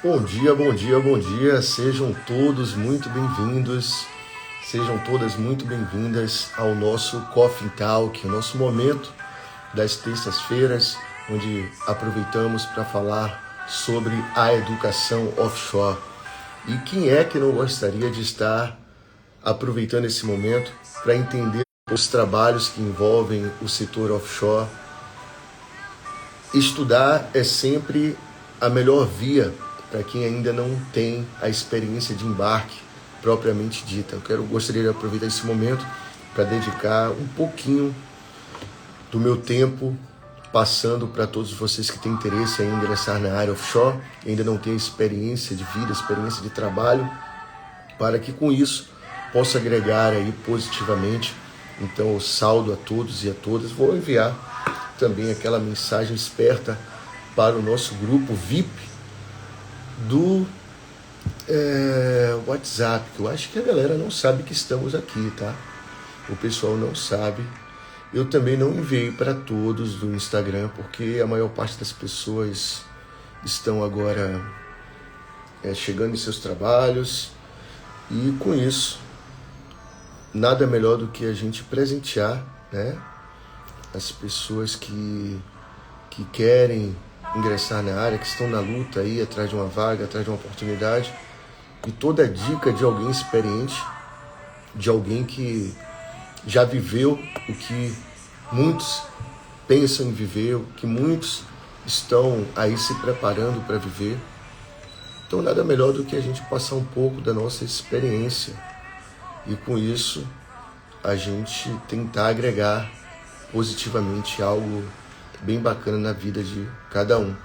Bom dia, bom dia, bom dia. Sejam todos muito bem-vindos, sejam todas muito bem-vindas ao nosso Coffee Talk, o nosso momento das terças-feiras, onde aproveitamos para falar sobre a educação offshore. E quem é que não gostaria de estar aproveitando esse momento para entender os trabalhos que envolvem o setor offshore? Estudar é sempre a melhor via para quem ainda não tem a experiência de embarque propriamente dita. Gostaria de aproveitar esse momento para dedicar um pouquinho do meu tempo passando para todos vocês que têm interesse em ingressar na área offshore, e ainda não têm experiência de vida, experiência de trabalho, para que com isso possa agregar aí positivamente. Então eu saldo a todos e a todas. Vou enviar também aquela mensagem esperta para o nosso grupo VIP do WhatsApp, que eu acho que a galera não sabe que estamos aqui, tá? O pessoal não sabe. Eu também não enviei para todos do Instagram, porque a maior parte das pessoas estão agora chegando em seus trabalhos, e com isso nada melhor do que a gente presentear, né, as pessoas que querem ingressar na área, que estão na luta aí, atrás de uma vaga, atrás de uma oportunidade. E toda dica de alguém experiente, de alguém que já viveu o que muitos pensam em viver, o que muitos estão aí se preparando para viver. Então nada melhor do que a gente passar um pouco da nossa experiência e com isso a gente tentar agregar positivamente algo bem bacana na vida de cada um.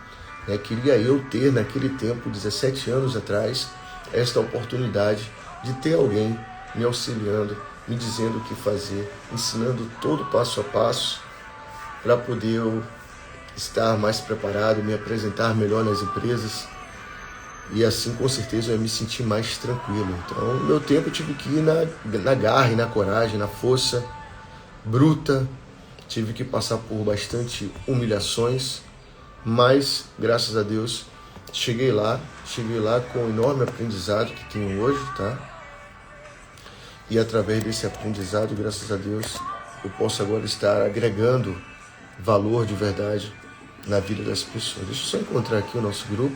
Queria eu ter naquele tempo, 17 anos atrás, esta oportunidade de ter alguém me auxiliando, me dizendo o que fazer, ensinando todo passo a passo para poder eu estar mais preparado, me apresentar melhor nas empresas, e assim com certeza eu ia me sentir mais tranquilo. Então no meu tempo eu tive que ir na garra, na coragem, na força bruta. Tive que passar por bastante humilhações, mas graças a Deus cheguei lá com o enorme aprendizado que tenho hoje, tá? E através desse aprendizado, graças a Deus, eu posso agora estar agregando valor de verdade na vida das pessoas. Deixa eu só encontrar aqui o nosso grupo,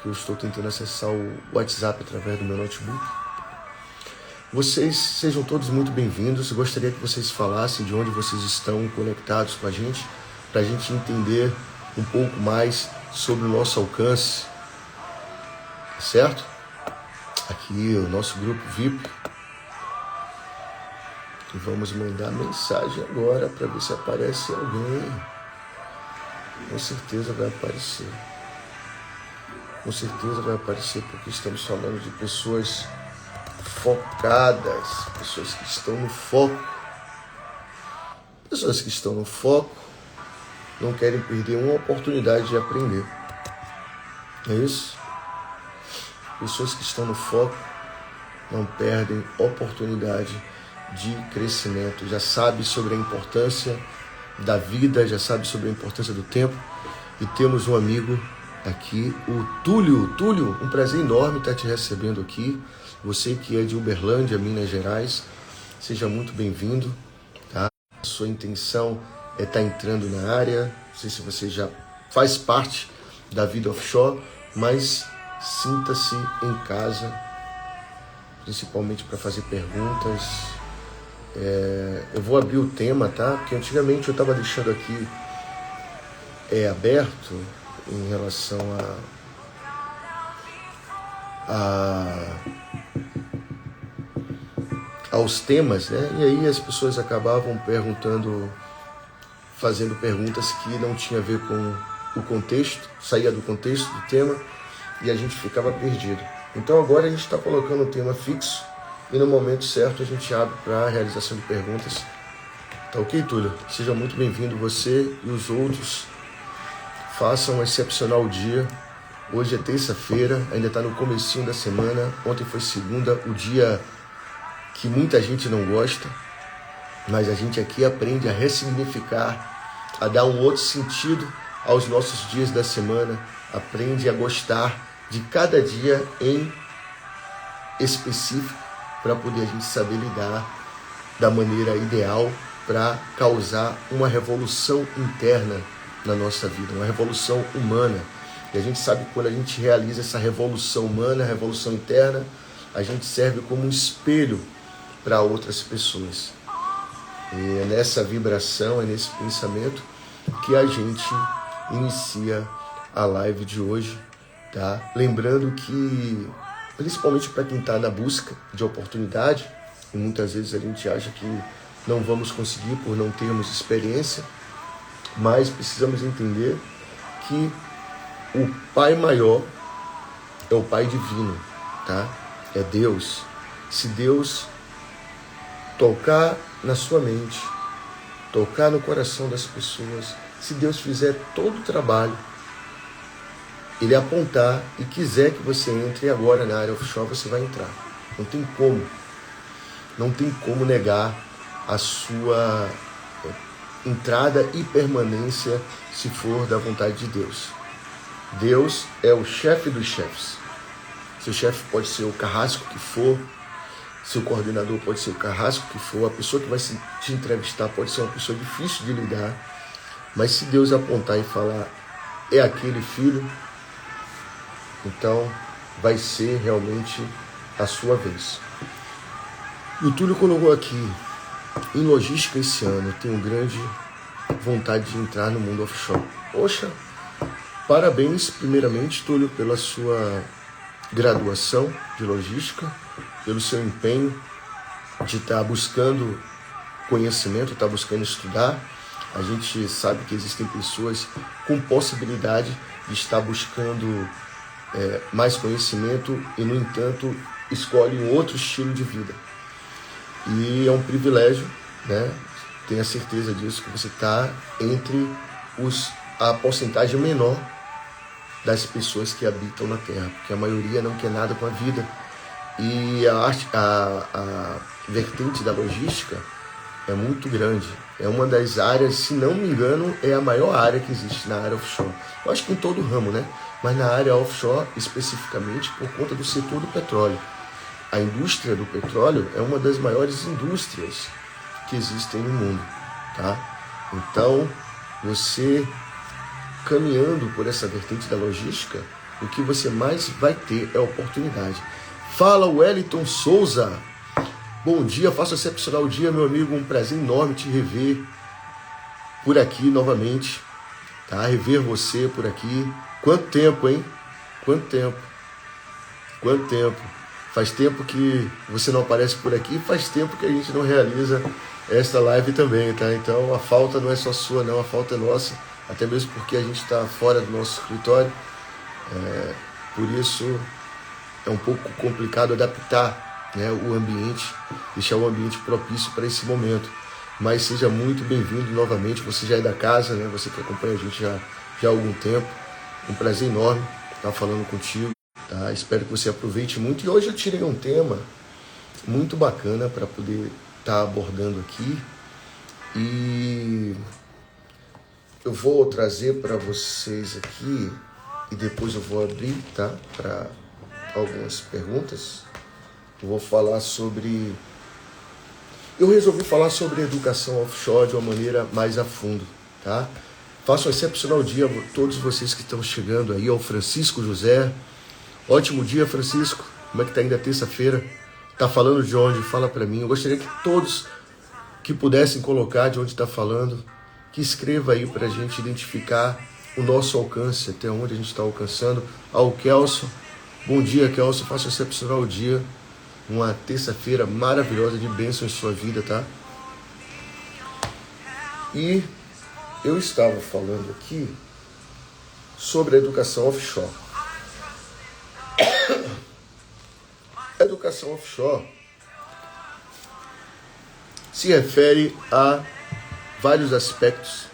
que eu estou tentando acessar o WhatsApp através do meu notebook. Vocês sejam todos muito bem-vindos. Gostaria que vocês falassem de onde vocês estão conectados com a gente, para a gente entender um pouco mais sobre o nosso alcance, certo? Aqui o nosso grupo VIP. E vamos mandar mensagem agora para ver se aparece alguém. Com certeza vai aparecer. Com certeza vai aparecer, porque estamos falando de pessoas focadas, pessoas que estão no foco. Pessoas que estão no foco não querem perder uma oportunidade de aprender. É isso? Pessoas que estão no foco não perdem oportunidade de crescimento. Já sabe sobre a importância da vida, já sabe sobre a importância do tempo. E temos um amigo aqui, o Túlio. Túlio, um prazer enorme estar te recebendo aqui. Você que é de Uberlândia, Minas Gerais, seja muito bem-vindo, tá? A sua intenção é estar entrando na área. Não sei se você já faz parte da vida offshore, mas sinta-se em casa, principalmente para fazer perguntas. Eu vou abrir o tema, tá? Porque antigamente eu estava deixando aqui aberto em relação aos temas, né? E aí as pessoas acabavam fazendo perguntas que não tinham a ver com o contexto, saía do contexto do tema, e a gente ficava perdido. Então agora a gente está colocando um tema fixo, e no momento certo a gente abre para a realização de perguntas. Tá ok, Túlio? Seja muito bem-vindo, você e os outros. Façam um excepcional dia. Hoje é terça-feira, ainda está no comecinho da semana. Ontem foi segunda, o dia que muita gente não gosta, mas a gente aqui aprende a ressignificar, a dar um outro sentido aos nossos dias da semana, aprende a gostar de cada dia em específico para poder a gente saber lidar da maneira ideal para causar uma revolução interna na nossa vida, uma revolução humana. E a gente sabe que quando a gente realiza essa revolução humana, a revolução interna, a gente serve como um espelho para outras pessoas. E é nessa vibração, é nesse pensamento que a gente inicia a live de hoje, tá? Lembrando que, principalmente para quem está na busca de oportunidade, e muitas vezes a gente acha que não vamos conseguir por não termos experiência, mas precisamos entender que o Pai maior é o Pai divino, tá? É Deus. Se Deus tocar na sua mente, tocar no coração das pessoas, se Deus fizer todo o trabalho, Ele apontar e quiser que você entre agora na área offshore, você vai entrar. Não tem como. Não tem como negar a sua entrada e permanência se for da vontade de Deus. Deus é o chefe dos chefes. Seu chefe pode ser o carrasco que for, seu coordenador pode ser o carrasco que for, a pessoa que vai te entrevistar pode ser uma pessoa difícil de lidar, mas se Deus apontar e falar, é aquele filho, então vai ser realmente a sua vez. E o Túlio colocou aqui, em logística esse ano, eu tenho grande vontade de entrar no mundo offshore. Poxa, parabéns primeiramente, Túlio, pela sua graduação de logística, pelo seu empenho de estar buscando conhecimento, estar buscando estudar. A gente sabe que existem pessoas com possibilidade de estar buscando mais conhecimento e, no entanto, escolhem outro estilo de vida. E é um privilégio, né? Tenha certeza disso, que você está entre a porcentagem menor das pessoas que habitam na Terra, porque a maioria não quer nada com a vida. E a vertente da logística é muito grande. É uma das áreas, se não me engano, é a maior área que existe na área offshore. Eu acho que em todo o ramo, né? Mas na área offshore, especificamente, por conta do setor do petróleo. A indústria do petróleo é uma das maiores indústrias que existem no mundo, tá? Então, você caminhando por essa vertente da logística, o que você mais vai ter é oportunidade. Fala, Wellington Souza. Bom dia, faça excepcional dia, meu amigo. Um prazer enorme te rever por aqui novamente, tá? Rever você por aqui. Quanto tempo, hein? Quanto tempo? Quanto tempo? Faz tempo que você não aparece por aqui, faz tempo que a gente não realiza esta live também, tá? Então a falta não é só sua, não, a falta é nossa, até mesmo porque a gente está fora do nosso escritório, por isso é um pouco complicado adaptar, né, o ambiente, deixar o ambiente propício para esse momento. Mas seja muito bem-vindo novamente, você já é da casa, né? Você que acompanha a gente já há algum tempo, um prazer enorme estar falando contigo. Tá? Espero que você aproveite muito. E hoje eu tirei um tema muito bacana para poder estar abordando aqui. E eu vou trazer para vocês aqui, e depois eu vou abrir, tá? Para algumas perguntas. Eu resolvi falar sobre educação offshore de uma maneira mais a fundo, tá? Faço um excepcional dia a todos vocês que estão chegando aí, ao Francisco José. Ótimo dia, Francisco. Como é que tá ainda terça-feira? Tá falando de onde? Fala para mim. Eu gostaria que todos que pudessem colocar de onde está falando, que escreva aí para a gente identificar o nosso alcance, até onde a gente está alcançando. Ao Kelson. Bom dia, Kelson. Faça um excepcional dia. Uma terça-feira maravilhosa de bênção em sua vida, tá? E eu estava falando aqui sobre a educação offshore. A educação offshore se refere a vários aspectos.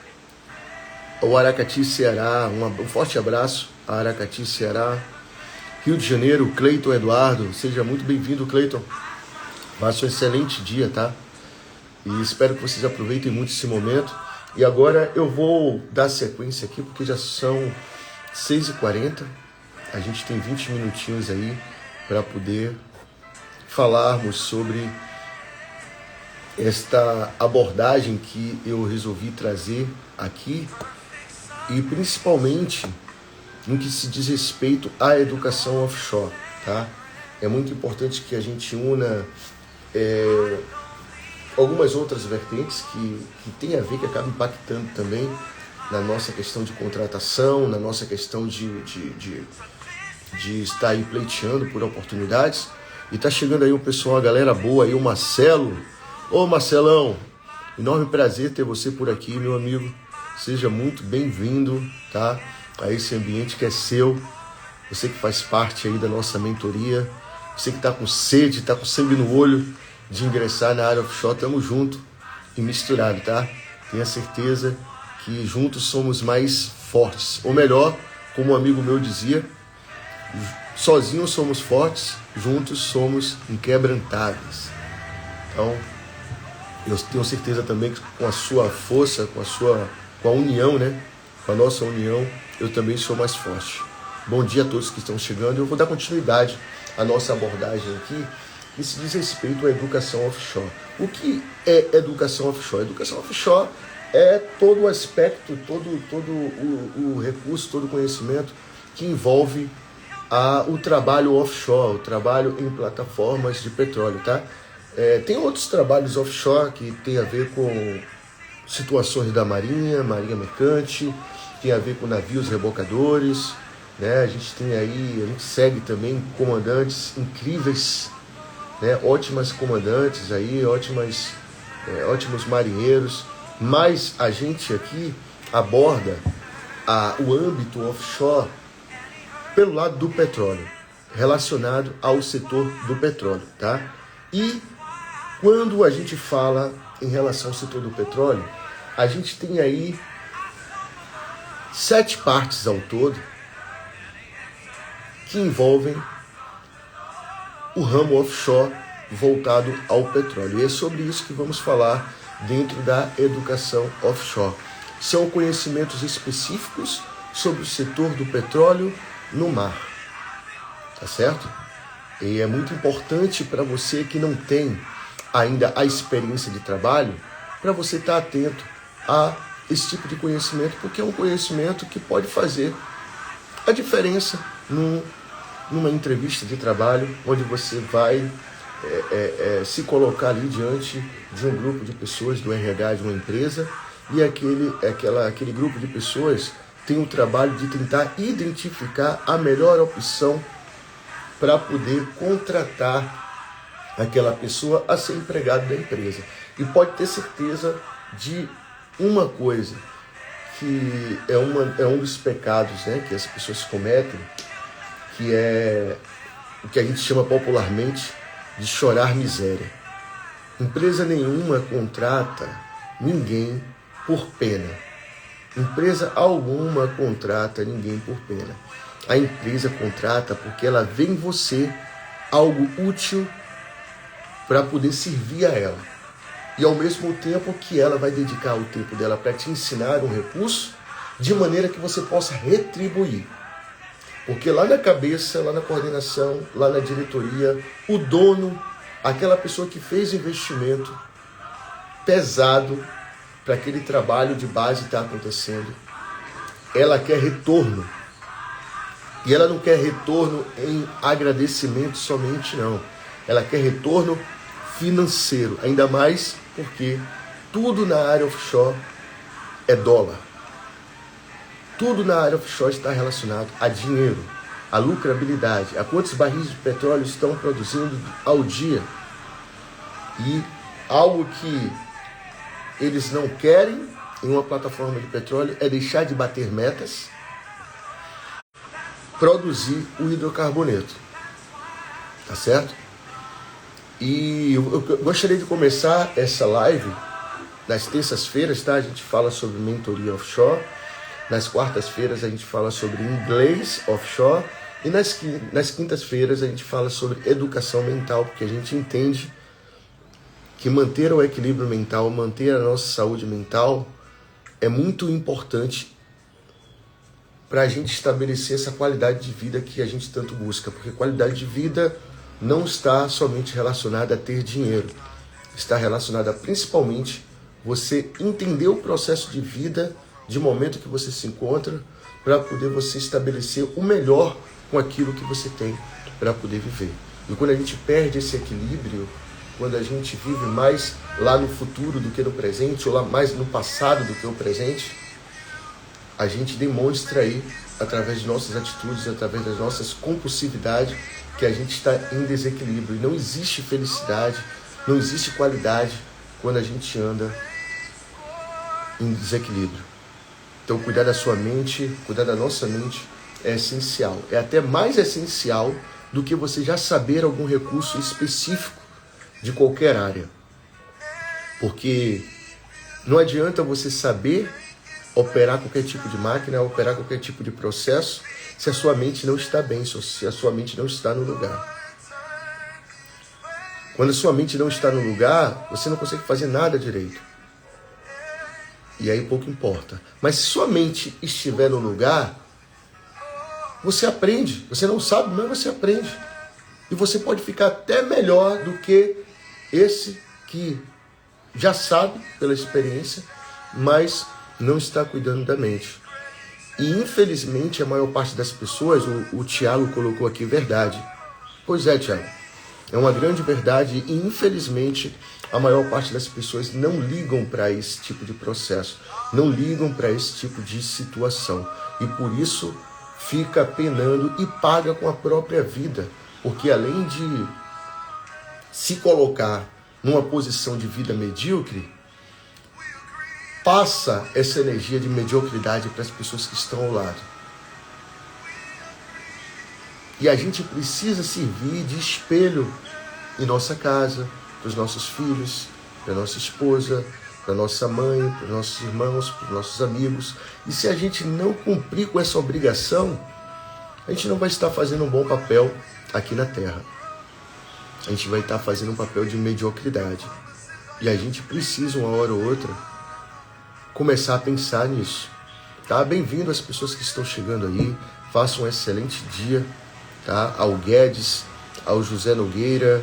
O Aracati, Ceará, um forte abraço a Aracati, Ceará. Rio de Janeiro, Cleiton Eduardo, seja muito bem-vindo, Cleiton. Faça um excelente dia, tá? E espero que vocês aproveitem muito esse momento. E agora eu vou dar sequência aqui, porque já são 6h40, A gente tem 20 minutinhos aí para poder falarmos sobre esta abordagem que eu resolvi trazer aqui, e principalmente no que se diz respeito à educação offshore, tá? É muito importante que a gente una algumas outras vertentes que tem a ver, que acabam impactando também na nossa questão de contratação, na nossa questão de estar aí pleiteando por oportunidades. E tá chegando aí o pessoal, a galera boa aí, o Marcelo. Ô Marcelão, enorme prazer ter você por aqui, meu amigo. Seja muito bem-vindo, tá? A esse ambiente que é seu. Você que faz parte aí da nossa mentoria. Você que tá com sede, tá com sangue no olho de ingressar na área offshore. Tamo junto e misturado, tá? Tenha certeza que juntos somos mais fortes. Ou melhor, como um amigo meu dizia, sozinhos somos fortes, juntos somos inquebrantáveis. Então, eu tenho certeza também que com a sua força, com a união, né? Com a nossa união, eu também sou mais forte. Bom dia a todos que estão chegando. Eu vou dar continuidade à nossa abordagem aqui, que se diz respeito à educação offshore. O que é educação offshore? Educação offshore é todo o aspecto, todo o recurso, todo o conhecimento que envolve o trabalho offshore, o trabalho em plataformas de petróleo, tá? Tem outros trabalhos offshore que tem a ver com situações da marinha mercante, tem a ver com navios rebocadores, né? A gente segue também comandantes incríveis, né? Ótimas comandantes aí, ótimos marinheiros, mas a gente aqui aborda o âmbito offshore pelo lado do petróleo, relacionado ao setor do petróleo, tá? E quando a gente fala em relação ao setor do petróleo, a gente tem aí 7 partes ao todo que envolvem o ramo offshore voltado ao petróleo. E é sobre isso que vamos falar dentro da educação offshore. São conhecimentos específicos sobre o setor do petróleo no mar, tá certo? E é muito importante para você que não tem ainda a experiência de trabalho, para você estar atento a esse tipo de conhecimento, porque é um conhecimento que pode fazer a diferença numa entrevista de trabalho, onde você vai se colocar ali diante de um grupo de pessoas do RH de uma empresa, e aquele grupo de pessoas tem o trabalho de tentar identificar a melhor opção para poder contratar aquela pessoa a ser empregado da empresa. E pode ter certeza de uma coisa, que é um dos pecados, né, que as pessoas cometem, que é o que a gente chama popularmente de chorar miséria. Empresa nenhuma contrata ninguém por pena. Empresa alguma contrata ninguém por pena. A empresa contrata porque ela vê em você algo útil para poder servir a ela. E ao mesmo tempo que ela vai dedicar o tempo dela para te ensinar um recurso, de maneira que você possa retribuir. Porque lá na cabeça, lá na coordenação, lá na diretoria, o dono, aquela pessoa que fez investimento pesado para aquele trabalho de base estar acontecendo, ela quer retorno. E ela não quer retorno em agradecimento somente, não. Ela quer retorno financeiro, ainda mais porque tudo na área offshore é dólar. Tudo na área offshore está relacionado a dinheiro, a lucrabilidade, a quantos barris de petróleo estão produzindo ao dia. E algo que eles não querem em uma plataforma de petróleo é deixar de bater metas, produzir o hidrocarboneto. Tá certo? E eu gostaria de começar essa live nas terças-feiras, tá? A gente fala sobre mentoria offshore. Nas quartas-feiras a gente fala sobre inglês offshore. E nas quintas-feiras a gente fala sobre educação mental, porque a gente entende que manter o equilíbrio mental, manter a nossa saúde mental é muito importante para a gente estabelecer essa qualidade de vida que a gente tanto busca, porque qualidade de vida não está somente relacionada a ter dinheiro, está relacionada a, principalmente, você entender o processo de vida, de momento que você se encontra, para poder você estabelecer o melhor com aquilo que você tem para poder viver. E quando a gente perde esse equilíbrio, quando a gente vive mais lá no futuro do que no presente, ou lá mais no passado do que no presente, a gente demonstra aí, através de nossas atitudes, através das nossas compulsividades, que a gente está em desequilíbrio. E não existe felicidade, não existe qualidade quando a gente anda em desequilíbrio. Então, cuidar da sua mente, cuidar da nossa mente é essencial. É até mais essencial do que você já saber algum recurso específico de qualquer área. Porque não adianta você saber operar qualquer tipo de máquina, operar qualquer tipo de processo, se a sua mente não está bem, se a sua mente não está no lugar. Quando a sua mente não está no lugar, você não consegue fazer nada direito. E aí pouco importa. Mas se sua mente estiver no lugar, você aprende. Você não sabe, mas você aprende. E você pode ficar até melhor do que esse que já sabe pela experiência, mas não está cuidando da mente. E infelizmente a maior parte das pessoas, o Tiago colocou aqui verdade. Pois é, Tiago, é uma grande verdade e infelizmente a maior parte das pessoas não ligam para esse tipo de processo, não ligam para esse tipo de situação. E por isso fica penando e paga com a própria vida, porque além de se colocar numa posição de vida medíocre, passa essa energia de mediocridade para as pessoas que estão ao lado. E a gente precisa servir de espelho em nossa casa, para os nossos filhos, para a nossa esposa, para a nossa mãe, para os nossos irmãos, para os nossos amigos. E se a gente não cumprir com essa obrigação, a gente não vai estar fazendo um bom papel aqui na Terra. A gente vai estar fazendo um papel de mediocridade. E a gente precisa, uma hora ou outra, começar a pensar nisso. Tá? Bem-vindo às pessoas que estão chegando aí. Façam um excelente dia. Tá? Ao Guedes, ao José Nogueira,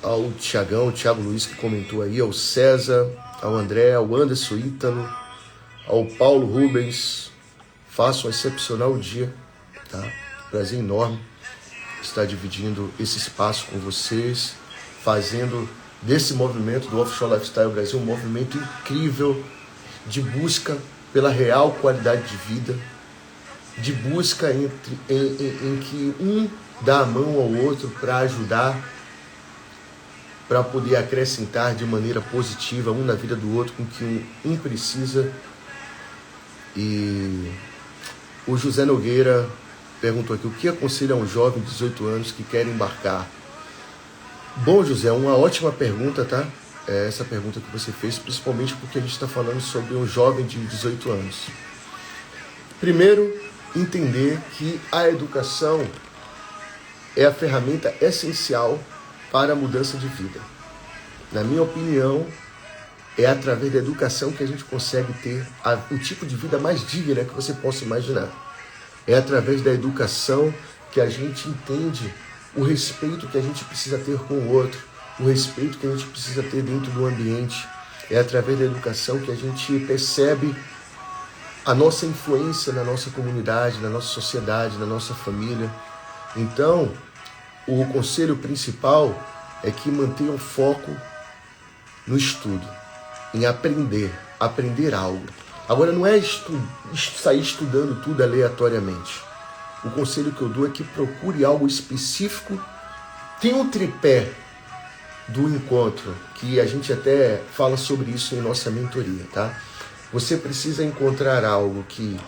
ao Tiagão, o Thiago Luiz que comentou aí, ao César, ao André, ao Anderson Ítalo, ao Paulo Rubens. Façam um excepcional dia. Tá? Prazer enorme estar dividindo esse espaço com vocês, fazendo desse movimento do Offshore Lifestyle Brasil um movimento incrível de busca pela real qualidade de vida, de busca em que um dá a mão ao outro para ajudar, para poder acrescentar de maneira positiva um na vida do outro com que um precisa. E o José Nogueira perguntou aqui, o que aconselha a um jovem de 18 anos que quer embarcar? Bom, José, uma ótima pergunta, tá? Essa pergunta que você fez, principalmente porque a gente está falando sobre um jovem de 18 anos. Primeiro, entender que a educação é a ferramenta essencial para a mudança de vida. Na minha opinião, é através da educação que a gente consegue ter o tipo de vida mais digna que você possa imaginar. É através da educação que a gente entende o respeito que a gente precisa ter com o outro, o respeito que a gente precisa ter dentro do ambiente. É através da educação que a gente percebe a nossa influência na nossa comunidade, na nossa sociedade, na nossa família. Então, o conselho principal é que mantenham foco no estudo, em aprender algo. Agora, não é sair estudando tudo aleatoriamente. O conselho que eu dou é que procure algo específico. Tem um tripé do encontro, que a gente até fala sobre isso em nossa mentoria, tá? Você precisa encontrar algo que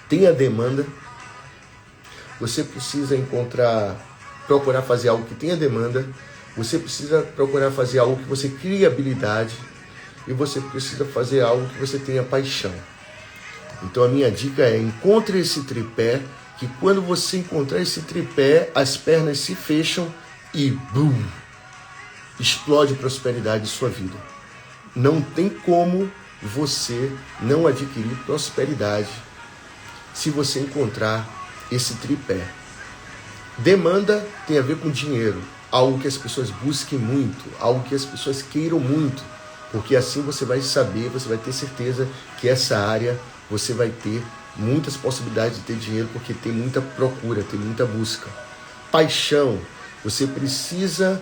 tenha demanda, você precisa procurar fazer algo que tenha demanda, você precisa procurar fazer algo que você crie habilidade e você precisa fazer algo que você tenha paixão. Então a minha dica é, encontre esse tripé, que quando você encontrar esse tripé, as pernas se fecham e BUM! Explode prosperidade em sua vida. Não tem como você não adquirir prosperidade se você encontrar esse tripé. Demanda tem a ver com dinheiro, algo que as pessoas busquem muito, algo que as pessoas queiram muito, porque assim você vai saber, você vai ter certeza que essa área você vai ter muitas possibilidades de ter dinheiro, porque tem muita procura, tem muita busca. Paixão, você precisa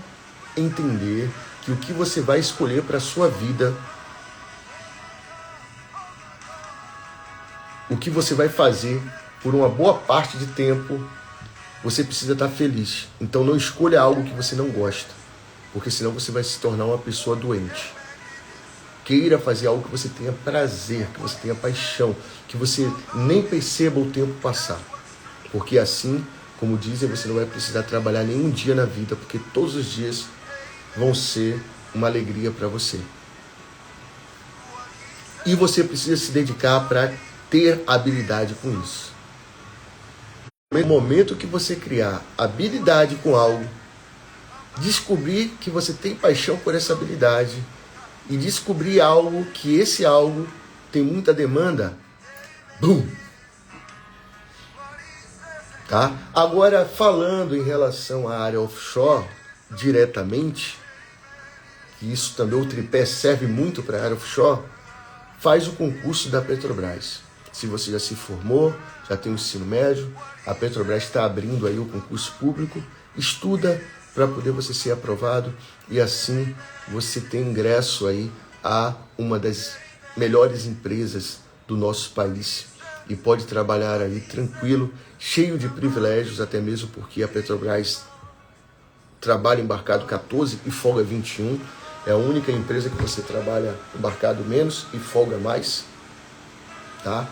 entender que o que você vai escolher para a sua vida, o que você vai fazer por uma boa parte de tempo, você precisa estar feliz. Então não escolha algo que você não gosta, porque senão você vai se tornar uma pessoa doente. Queira fazer algo que você tenha prazer, que você tenha paixão, que você nem perceba o tempo passar. Porque assim, como dizem, você não vai precisar trabalhar nenhum dia na vida, porque todos os dias vão ser uma alegria para você. E você precisa se dedicar para ter habilidade com isso. No momento que você criar habilidade com algo, descobrir que você tem paixão por essa habilidade e descobrir algo que esse algo tem muita demanda, bum! Tá? Agora, falando em relação à área offshore, diretamente, que isso também, o tripé serve muito para a área offshore, faz o concurso da Petrobras. Se você já se formou, já tem o ensino médio, a Petrobras está abrindo aí o concurso público, estuda para poder você ser aprovado e assim você ter ingresso aí a uma das melhores empresas do nosso país e pode trabalhar aí tranquilo, cheio de privilégios, até mesmo porque a Petrobras trabalha embarcado 14 e folga 21, é a única empresa que você trabalha embarcado menos e folga mais, tá?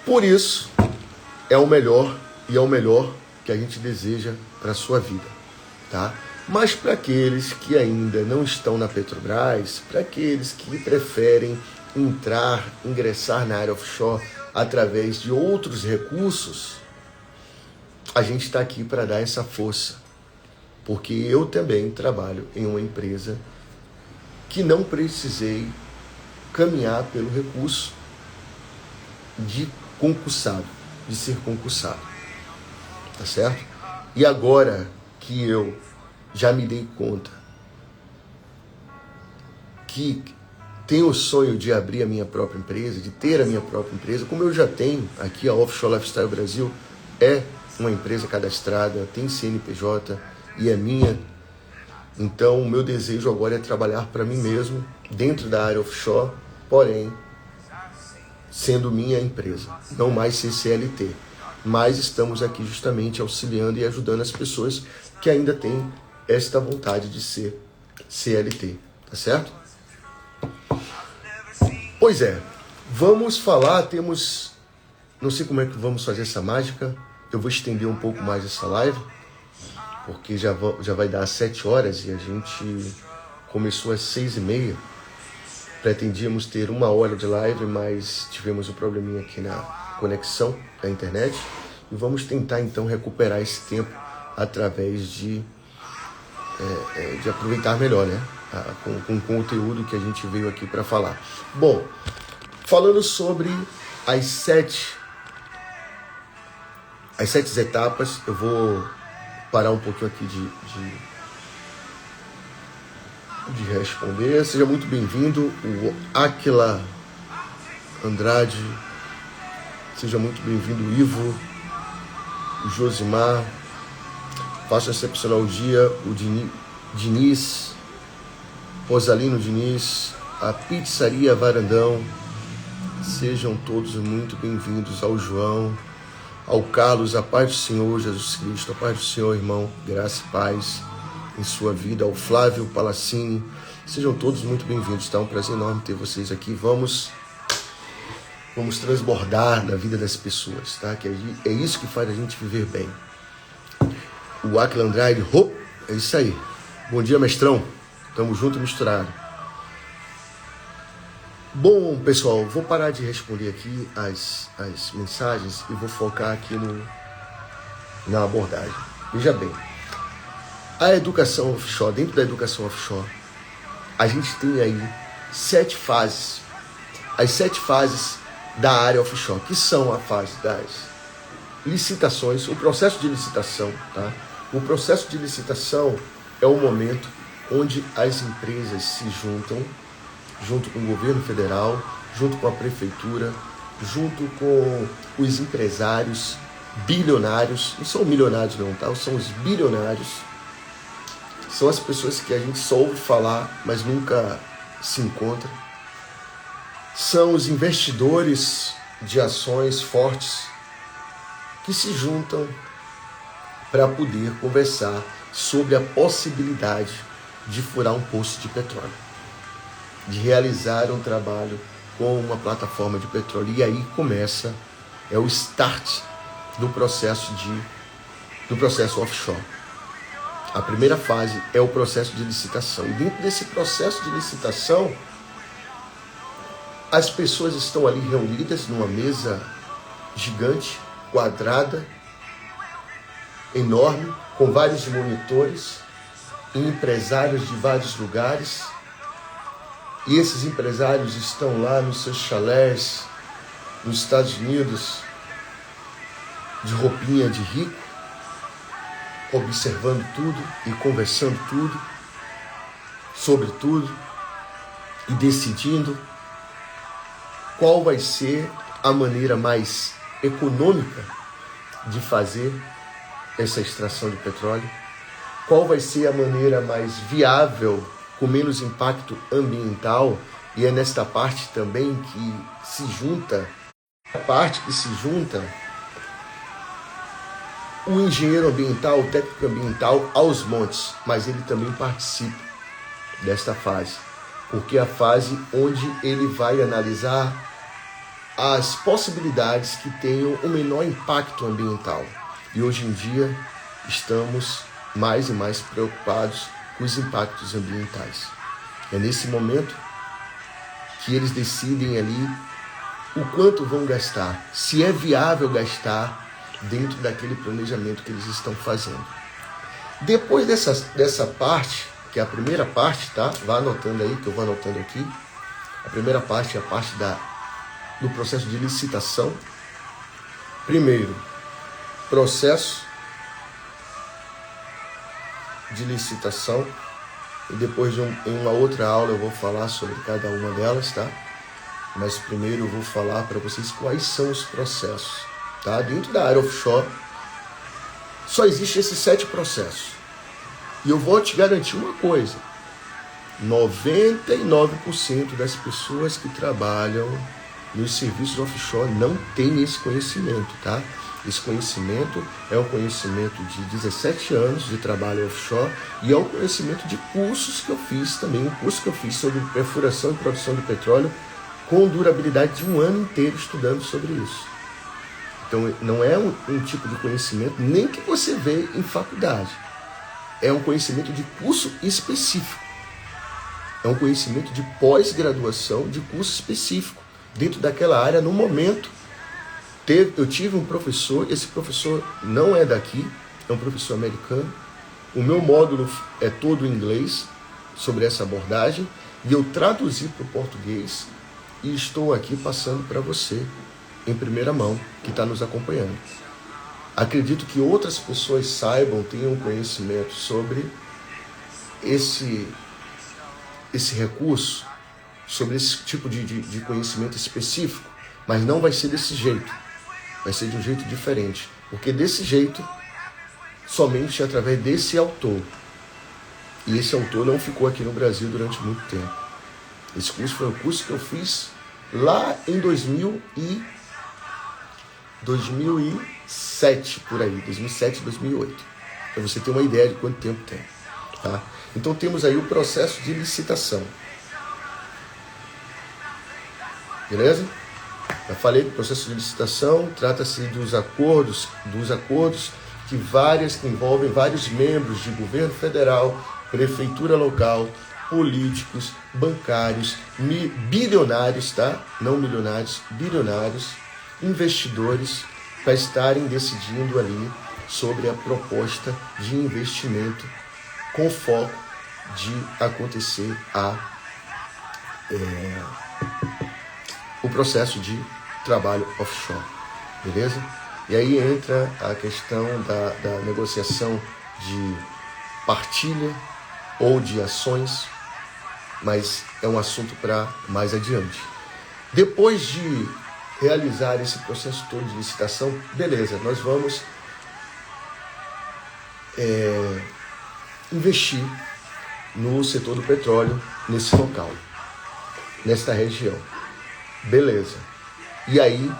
Por isso, é o melhor e é o melhor que a gente deseja para a sua vida, tá? Mas para aqueles que ainda não estão na Petrobras, para aqueles que preferem ingressar na área offshore através de outros recursos, a gente está aqui para dar essa força, porque eu também trabalho em uma empresa que não precisei caminhar pelo recurso de concursado, de ser concursado, tá certo? E agora que eu já me dei conta que tenho o sonho de abrir a minha própria empresa, de ter a minha própria empresa, como eu já tenho aqui, a Offshore Lifestyle Brasil é uma empresa cadastrada, tem CNPJ e é minha. Então o meu desejo agora é trabalhar para mim mesmo dentro da área offshore, porém sendo minha empresa, não mais ser CLT. Mas estamos aqui justamente auxiliando e ajudando as pessoas que ainda têm esta vontade de ser CLT, tá certo? Pois é, vamos falar, não sei como é que vamos fazer essa mágica, eu vou estender um pouco mais essa live, porque já vai dar às 7 horas e a gente começou às 6h30. Pretendíamos ter 1 hora de live, mas tivemos um probleminha aqui na conexão da internet. E vamos tentar então recuperar esse tempo através de aproveitar melhor, né? Com o conteúdo que a gente veio aqui para falar. Bom, falando sobre as 7 etapas, eu vou parar um pouquinho aqui de responder. Seja muito bem-vindo, o Aquila Andrade, seja muito bem-vindo, o Ivo, o Josimar, faça um excepcional dia, o Diniz, Rosalino Diniz, a Pizzaria Varandão, sejam todos muito bem-vindos, ao João, ao Carlos, a paz do Senhor Jesus Cristo, a paz do Senhor, irmão, graça e paz em sua vida, ao Flávio Palacini, sejam todos muito bem-vindos, tá? Um prazer enorme ter vocês aqui. Vamos transbordar na vida das pessoas, tá? Que é isso que faz a gente viver bem. O Aquila Andrade, é isso aí. Bom dia, mestrão. Tamo junto e misturado. Bom, pessoal, vou parar de responder aqui as mensagens e vou focar aqui na abordagem. Veja bem, a educação offshore, dentro da educação offshore, a gente tem aí 7 fases. As 7 fases da área offshore, que são a fase das licitações, o processo de licitação, tá? O processo de licitação é o momento onde as empresas se juntam, junto com o governo federal, junto com a prefeitura, junto com os empresários bilionários, não são milionários não, tá? São os bilionários, são as pessoas que a gente só ouve falar, mas nunca se encontra. São os investidores de ações fortes que se juntam para poder conversar sobre a possibilidade de furar um poço de petróleo, de realizar um trabalho com uma plataforma de petróleo. E aí começa, é o start do processo offshore. A primeira fase é o processo de licitação. E dentro desse processo de licitação, as pessoas estão ali reunidas numa mesa gigante, quadrada, enorme, com vários monitores, e empresários de vários lugares. E esses empresários estão lá nos seus chalés, nos Estados Unidos, de roupinha de rico, observando tudo e conversando tudo, sobre tudo, e decidindo qual vai ser a maneira mais econômica de fazer essa extração de petróleo, qual vai ser a maneira mais viável, com menos impacto ambiental. E é nesta parte também que se junta, o engenheiro ambiental, o técnico ambiental aos montes, mas ele também participa desta fase, porque é a fase onde ele vai analisar as possibilidades que tenham o menor impacto ambiental. E hoje em dia estamos mais e mais preocupados com os impactos ambientais. É nesse momento que eles decidem ali o quanto vão gastar, se é viável gastar dentro daquele planejamento que eles estão fazendo. Depois dessa parte, que é a primeira parte, tá? Vá anotando aí, que eu vou anotando aqui. A primeira parte é a parte do processo de licitação. Primeiro, processo de licitação. E depois em uma outra aula eu vou falar sobre cada uma delas, tá? Mas primeiro eu vou falar para vocês quais são os processos, tá? Dentro da área offshore só existem esses 7 processos. E eu vou te garantir uma coisa: 99% das pessoas que trabalham nos serviços offshore não tem esse conhecimento, tá? Esse conhecimento é um conhecimento de 17 anos de trabalho offshore e é um conhecimento de cursos que eu fiz também, um curso que eu fiz sobre perfuração e produção de petróleo com durabilidade de 1 ano inteiro estudando sobre isso. Então não é um tipo de conhecimento nem que você vê em faculdade, é um conhecimento de curso específico, é um conhecimento de pós-graduação de curso específico dentro daquela área. No momento eu tive um professor, esse professor não é daqui, é um professor americano. O meu módulo é todo em inglês sobre essa abordagem e eu traduzi para o português e estou aqui passando para você em primeira mão que está nos acompanhando. Acredito que outras pessoas saibam, tenham conhecimento sobre esse recurso, sobre esse tipo de conhecimento específico, mas não vai ser desse jeito. Vai ser de um jeito diferente, porque desse jeito, somente através desse autor. E esse autor não ficou aqui no Brasil durante muito tempo. Esse curso foi um curso que eu fiz lá em 2007, por aí, 2007, 2008. Para você ter uma ideia de quanto tempo tem. Tá? Então temos aí o processo de licitação. Beleza? Já falei do processo de licitação, trata-se dos acordos que envolvem vários membros de governo federal, prefeitura local, políticos, bancários, bilionários, tá? Não milionários, bilionários, investidores, para estarem decidindo ali sobre a proposta de investimento com foco de acontecer o processo de trabalho offshore, beleza? E aí entra a questão da negociação de partilha ou de ações, mas é um assunto para mais adiante. Depois de realizar esse processo todo de licitação, beleza, nós vamos investir no setor do petróleo, nesse local, nesta região. Beleza. E aí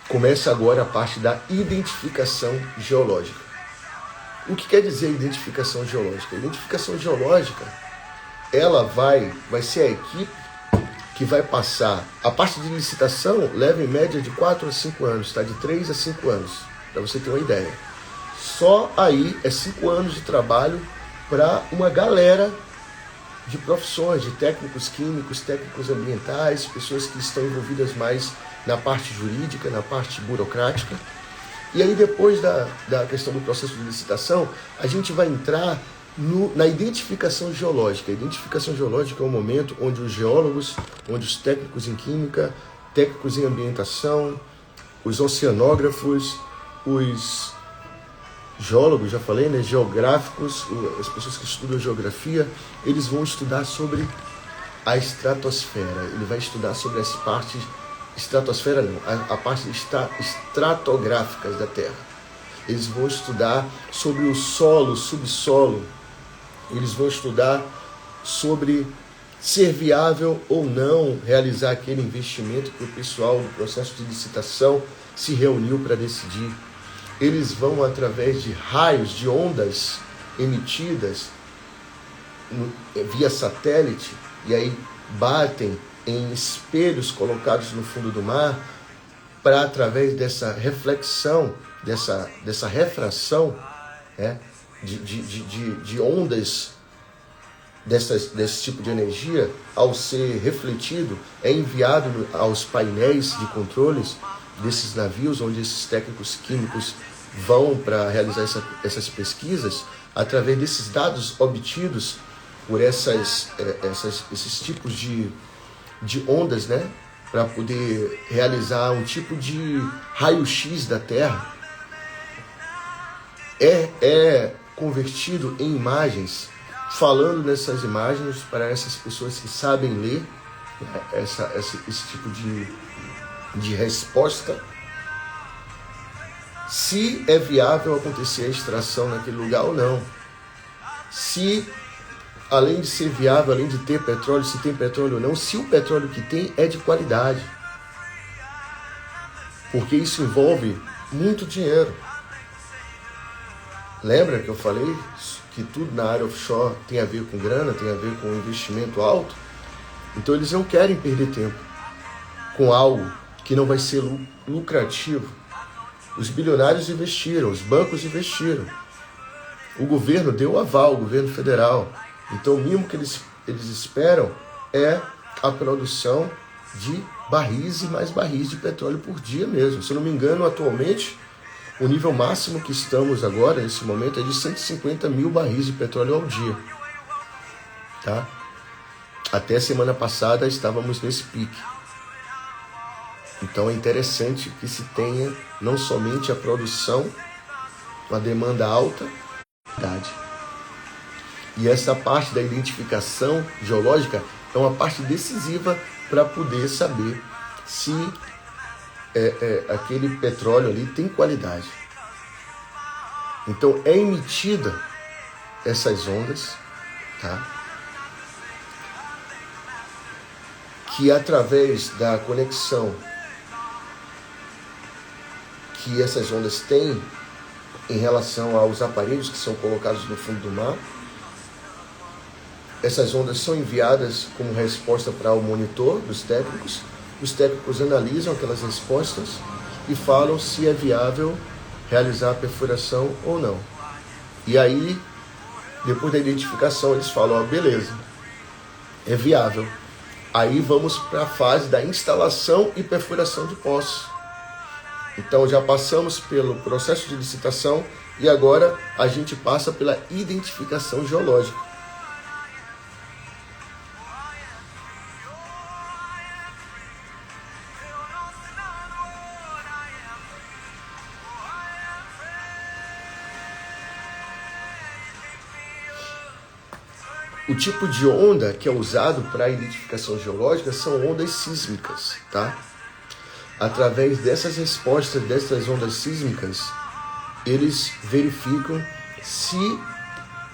começa agora a parte da identificação geológica. O que quer dizer identificação geológica? A identificação geológica, ela vai ser a equipe que vai passar. A parte de licitação leva em média de 4 a 5 anos, tá? De 3 a 5 anos, para você ter uma ideia. Só aí é 5 anos de trabalho para uma galera de profissões, de técnicos químicos, técnicos ambientais, pessoas que estão envolvidas mais na parte jurídica, na parte burocrática. E aí depois da questão do processo de licitação, a gente vai entrar na identificação geológica. A identificação geológica é o momento onde os geólogos, onde os técnicos em química, técnicos em ambientação, os oceanógrafos, os geólogos, já falei, né, geográficos, as pessoas que estudam geografia, eles vão estudar sobre a estratosfera. Ele vai estudar sobre as partes, estratosfera não, a parte estratográficas da Terra. Eles vão estudar sobre o solo, subsolo. Eles vão estudar sobre ser viável ou não realizar aquele investimento que o pessoal do processo de licitação se reuniu para decidir. Eles vão, através de raios, de ondas emitidas via satélite, e aí batem em espelhos colocados no fundo do mar, para, através dessa reflexão, dessa refração, de ondas desse tipo de energia, ao ser refletido, é enviado aos painéis de controles desses navios, onde esses técnicos químicos vão para realizar essas pesquisas, através desses dados obtidos por esses tipos de ondas, né, para poder realizar um tipo de raio-x da Terra, é convertido em imagens, falando nessas imagens para essas pessoas que sabem ler, né, esse tipo de resposta, se é viável acontecer a extração naquele lugar ou não. Se, além de ser viável, além de ter petróleo, se tem petróleo ou não, se o petróleo que tem é de qualidade. Porque isso envolve muito dinheiro. Lembra que eu falei que tudo na área offshore tem a ver com grana, tem a ver com investimento alto? Então eles não querem perder tempo com algo que não vai ser lucrativo. Os bilionários investiram, os bancos investiram. O governo deu o aval, o governo federal. Então o mínimo que eles esperam é a produção de barris e mais barris de petróleo por dia mesmo. Se eu não me engano, atualmente, o nível máximo que estamos agora, nesse momento, é de 150 mil barris de petróleo ao dia. Tá? Até semana passada estávamos nesse pique. Então é interessante que se tenha não somente a produção, uma demanda alta, e essa parte da identificação geológica é uma parte decisiva para poder saber se aquele petróleo ali tem qualidade. Então é emitida essas ondas, tá? Que através da conexão que essas ondas têm em relação aos aparelhos que são colocados no fundo do mar, essas ondas são enviadas como resposta para o monitor dos técnicos. Os técnicos analisam aquelas respostas e falam se é viável realizar a perfuração ou não. E aí, depois da identificação, eles falam, beleza, é viável. Aí vamos para a fase da instalação e perfuração de poços. Então já passamos pelo processo de licitação e agora a gente passa pela identificação geológica. O tipo de onda que é usado para identificação geológica são ondas sísmicas, tá? Através dessas respostas, dessas ondas sísmicas, eles verificam se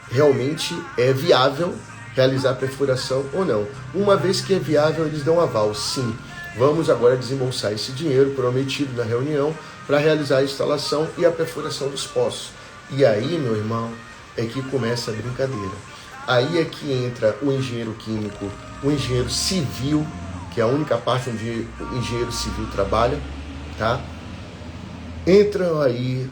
realmente é viável realizar a perfuração ou não. Uma vez que é viável, eles dão aval. Sim, vamos agora desembolsar esse dinheiro prometido na reunião para realizar a instalação e a perfuração dos poços. E aí, meu irmão, é que começa a brincadeira. Aí é que entra o engenheiro químico, o engenheiro civil, que é a única parte onde o engenheiro civil trabalha, tá? Entram aí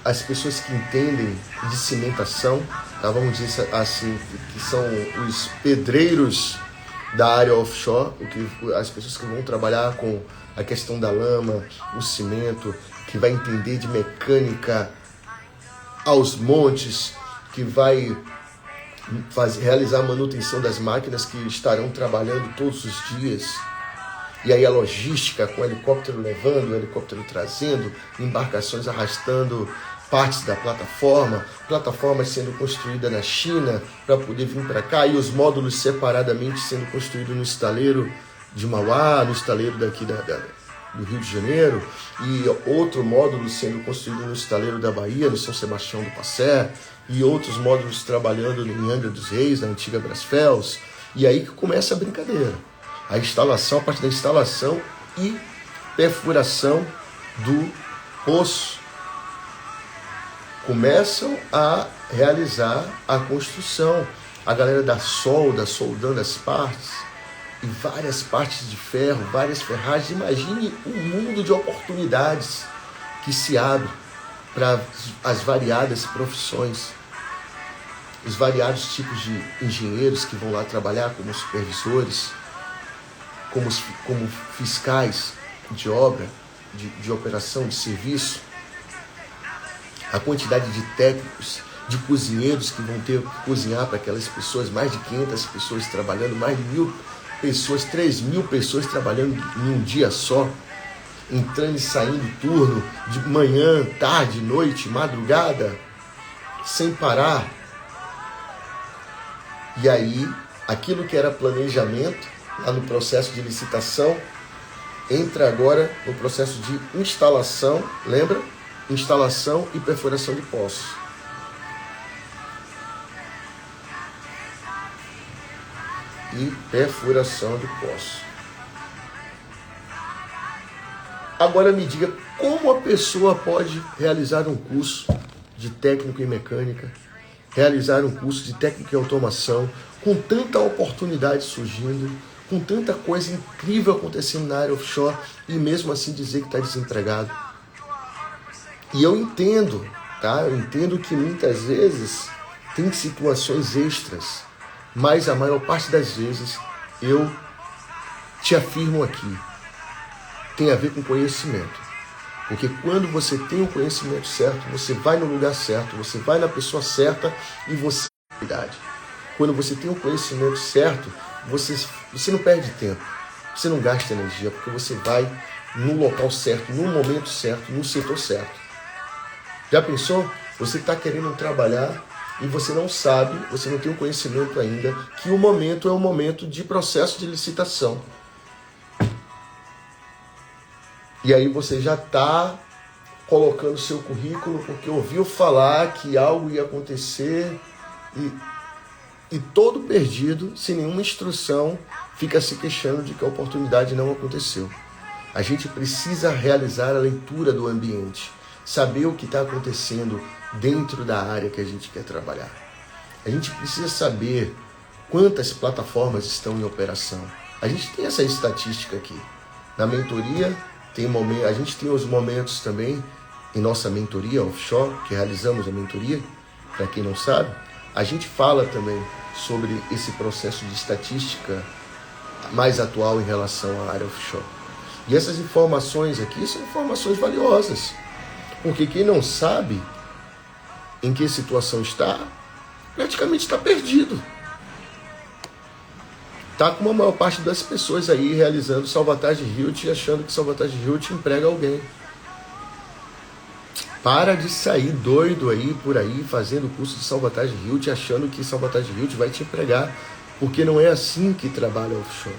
as pessoas que entendem de cimentação, tá? Vamos dizer assim, que são os pedreiros da área offshore, as pessoas que vão trabalhar com a questão da lama, o cimento, que vai entender de mecânica aos montes, que vai realizar a manutenção das máquinas que estarão trabalhando todos os dias. E aí a logística, com o helicóptero levando, o helicóptero trazendo, embarcações arrastando partes da plataformas sendo construídas na China para poder vir para cá, e os módulos separadamente sendo construídos no estaleiro de Mauá, no estaleiro daqui do Rio de Janeiro, e outro módulo sendo construído no estaleiro da Bahia, no São Sebastião do Passé, e outros módulos trabalhando em Angra dos Reis, na antiga Brasfels. E aí que começa a brincadeira. A instalação, a partir da instalação e perfuração do poço. Começam a realizar a construção. A galera da solda, soldando as partes, e várias partes de ferro, várias ferragens. Imagine um mundo de oportunidades que se abre para as variadas profissões, os variados tipos de engenheiros que vão lá trabalhar como supervisores, como fiscais de obra, de operação, de serviço. A quantidade de técnicos, de cozinheiros que vão ter que cozinhar para aquelas pessoas, mais de 500 pessoas trabalhando, mais de 1.000 pessoas, 3.000 pessoas trabalhando em um dia só, entrando e saindo turno, de manhã, tarde, noite, madrugada, sem parar. E aí, aquilo que era planejamento, lá no processo de licitação, entra agora no processo de instalação, lembra? Instalação e perfuração de poços. E perfuração de poços. Agora me diga, como a pessoa pode realizar um curso de técnico em mecânica, realizar um curso de técnico em automação, com tanta oportunidade surgindo, com tanta coisa incrível acontecendo na área offshore, e mesmo assim dizer que está desempregado? E eu entendo, tá? Eu entendo que muitas vezes tem situações extras, mas a maior parte das vezes, eu te afirmo aqui, tem a ver com conhecimento. Porque quando você tem o conhecimento certo, você vai no lugar certo, você vai na pessoa certa e você tem habilidade. Quando você tem o conhecimento certo, você não perde tempo, você não gasta energia, porque você vai no local certo, no momento certo, no setor certo. Já pensou? Você está querendo trabalhar e você não sabe, você não tem o conhecimento ainda, que o momento é um momento de processo de licitação. E aí você já está colocando seu currículo porque ouviu falar que algo ia acontecer e todo perdido, sem nenhuma instrução, fica se queixando de que a oportunidade não aconteceu. A gente precisa realizar a leitura do ambiente, saber o que está acontecendo dentro da área que a gente quer trabalhar. A gente precisa saber quantas plataformas estão em operação. A gente tem essa estatística aqui. Na mentoria, a gente tem os momentos também em nossa mentoria offshore, que realizamos a mentoria, para quem não sabe, a gente fala também sobre esse processo de estatística mais atual em relação à área offshore. E essas informações aqui são informações valiosas, porque quem não sabe em que situação está, praticamente está perdido. Está como a maior parte das pessoas aí realizando Salvage Hilt e achando que Salvage Hilt emprega alguém. Para de sair doido aí por aí fazendo curso de Salvage Hilt, achando que Salvage Hilt vai te empregar, porque não é assim que trabalha offshore.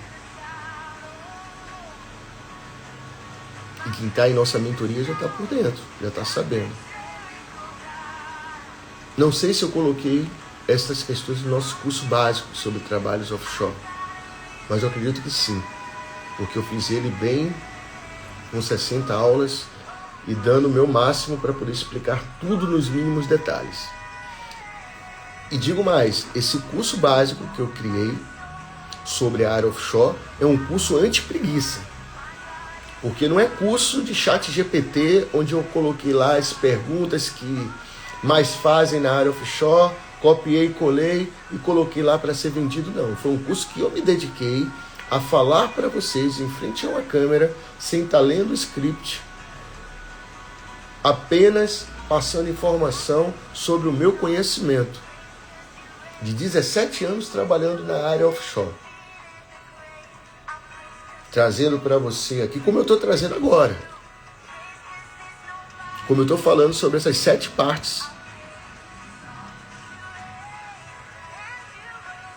E quem está em nossa mentoria já está por dentro, já está sabendo. Não sei se eu coloquei essas questões no nosso curso básico sobre trabalhos offshore, mas eu acredito que sim, porque eu fiz ele bem, com 60 aulas, e dando o meu máximo para poder explicar tudo nos mínimos detalhes. E digo mais, esse curso básico que eu criei sobre a área offshore é um curso anti-preguiça. Porque não é curso de chat GPT, onde eu coloquei lá as perguntas que mais fazem na área offshore, copiei, colei e coloquei lá para ser vendido, não. Foi um curso que eu me dediquei a falar para vocês em frente a uma câmera, sem estar lendo o script, apenas passando informação sobre o meu conhecimento de 17 anos trabalhando na área offshore. Trazendo para você aqui, como eu estou trazendo agora. Como eu estou falando sobre essas 7 partes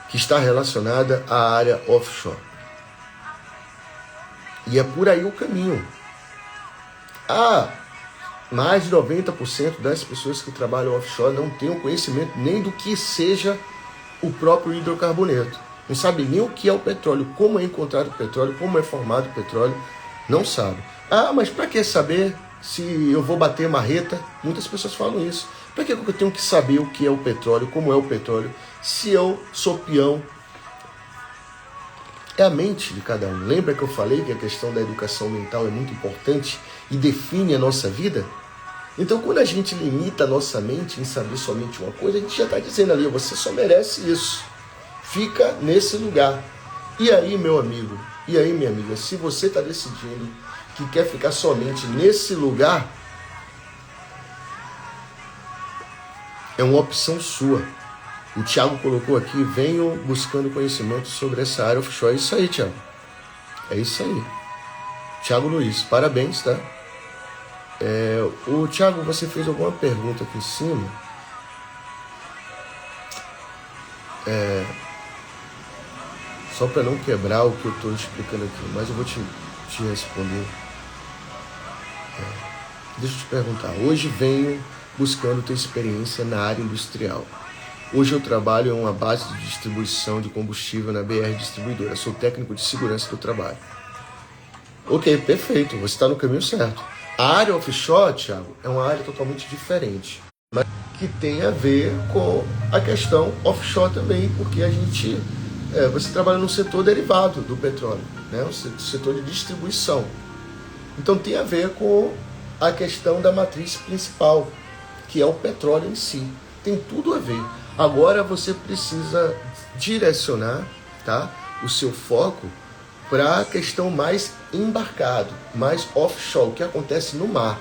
que está relacionada à área offshore. E é por aí o caminho. Mais de 90% das pessoas que trabalham offshore não têm um conhecimento nem do que seja o próprio hidrocarboneto. Não sabe nem o que é o petróleo, como é encontrado o petróleo, como é formado o petróleo. Não sabe. Mas para que saber se eu vou bater marreta? Muitas pessoas falam isso. Para que eu tenho que saber o que é o petróleo, como é o petróleo, se eu sou peão? É a mente de cada um. Lembra que eu falei que a questão da educação mental é muito importante e define a nossa vida? Então, quando a gente limita a nossa mente em saber somente uma coisa, a gente já está dizendo ali, você só merece isso. Fica nesse lugar. E aí, meu amigo, e aí, minha amiga, se você está decidindo que quer ficar somente nesse lugar, é uma opção sua. O Thiago colocou aqui, venho buscando conhecimento sobre essa área offshore. É isso aí, Thiago. É isso aí. Thiago Luiz, parabéns, tá? O Thiago, você fez alguma pergunta aqui em cima? Só para não quebrar o que eu estou explicando aqui, mas eu vou te responder. Deixa eu te perguntar. Hoje venho buscando ter experiência na área industrial. Hoje eu trabalho em uma base de distribuição de combustível na BR Distribuidora. Sou técnico de segurança do trabalho. Ok, perfeito. Você está no caminho certo. A área offshore, Thiago, é uma área totalmente diferente, mas que tem a ver com a questão offshore também, porque a gente, você trabalha no setor derivado do petróleo, né? O setor de distribuição. Então tem a ver com a questão da matriz principal, que é o petróleo em si. Tem tudo a ver. Agora você precisa direcionar, tá, o seu foco para a questão mais embarcado, mais offshore, o que acontece no mar.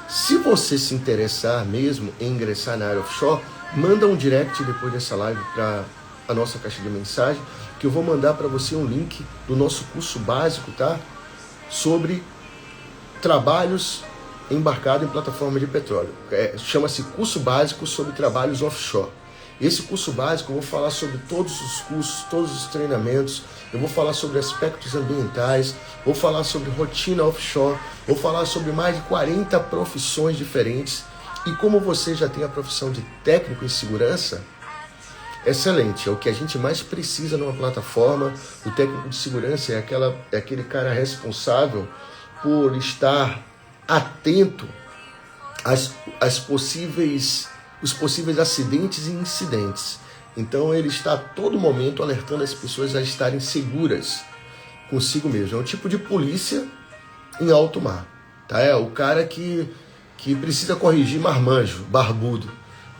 Se você se interessar mesmo em ingressar na área offshore, manda um direct depois dessa live para a nossa caixa de mensagem, que eu vou mandar para você um link do nosso curso básico, tá? Sobre trabalhos embarcado em plataforma de petróleo. Chama-se Curso Básico sobre Trabalhos Offshore. Esse curso básico eu vou falar sobre todos os cursos, todos os treinamentos, eu vou falar sobre aspectos ambientais, vou falar sobre rotina offshore, vou falar sobre mais de 40 profissões diferentes. E como você já tem a profissão de técnico em segurança, excelente, é o que a gente mais precisa numa plataforma. O técnico de segurança é aquele cara responsável por estar atento às possíveis acidentes e incidentes. Então ele está a todo momento alertando as pessoas a estarem seguras consigo mesmo. É um tipo de polícia em alto mar, tá? É o cara que precisa corrigir marmanjo, barbudo,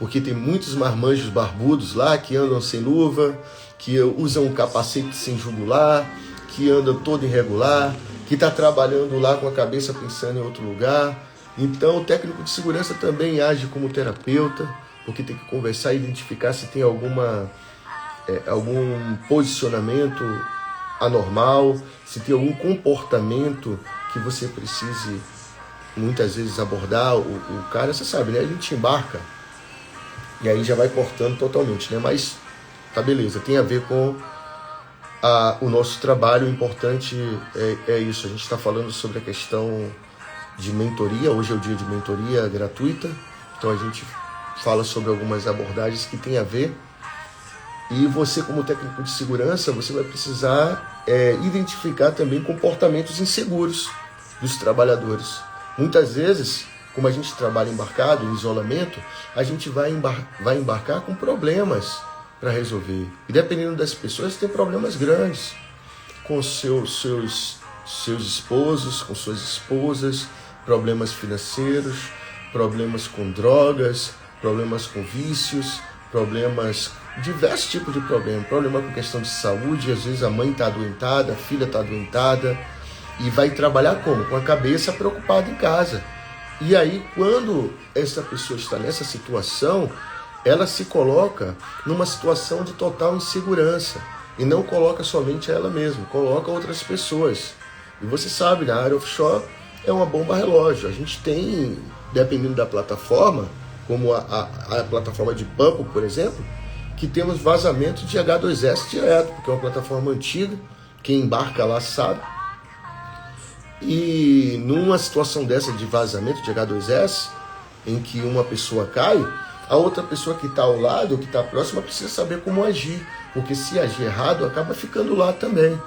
porque tem muitos marmanjos barbudos lá que andam sem luva, que usam um capacete sem jugular, que andam todo irregular, que está trabalhando lá com a cabeça pensando em outro lugar. Então o técnico de segurança também age como terapeuta, porque tem que conversar e identificar se tem algum posicionamento anormal, se tem algum comportamento que você precise muitas vezes abordar o cara, você sabe, né? A gente embarca e aí já vai cortando totalmente, né? Mas tá beleza, tem a ver com o nosso trabalho. O importante é isso. A gente está falando sobre a questão de mentoria. Hoje é o dia de mentoria gratuita, então a gente fala sobre algumas abordagens que tem a ver. E você, como técnico de segurança, você vai precisar identificar também comportamentos inseguros dos trabalhadores. Muitas vezes, como a gente trabalha embarcado, em isolamento, a gente vai embarcar com problemas para resolver. E dependendo das pessoas, tem problemas grandes com seus esposos, com suas esposas, problemas financeiros, problemas com drogas, problemas com vícios, problemas, diversos tipos de problemas, problema com questão de saúde. Às vezes a mãe está adoentada, a filha está adoentada, e vai trabalhar como? Com a cabeça preocupada em casa. E aí, quando essa pessoa está nessa situação, ela se coloca numa situação de total insegurança, e não coloca somente ela mesma, coloca outras pessoas. E você sabe, na área offshore é uma bomba relógio. A gente tem, dependendo da plataforma, como a plataforma de Pump, por exemplo, que temos vazamento de H2S direto, porque é uma plataforma antiga, quem embarca lá sabe. E numa situação dessa de vazamento de H2S, em que uma pessoa cai, a outra pessoa que está ao lado, que está próxima, precisa saber como agir, porque se agir errado, acaba ficando lá também.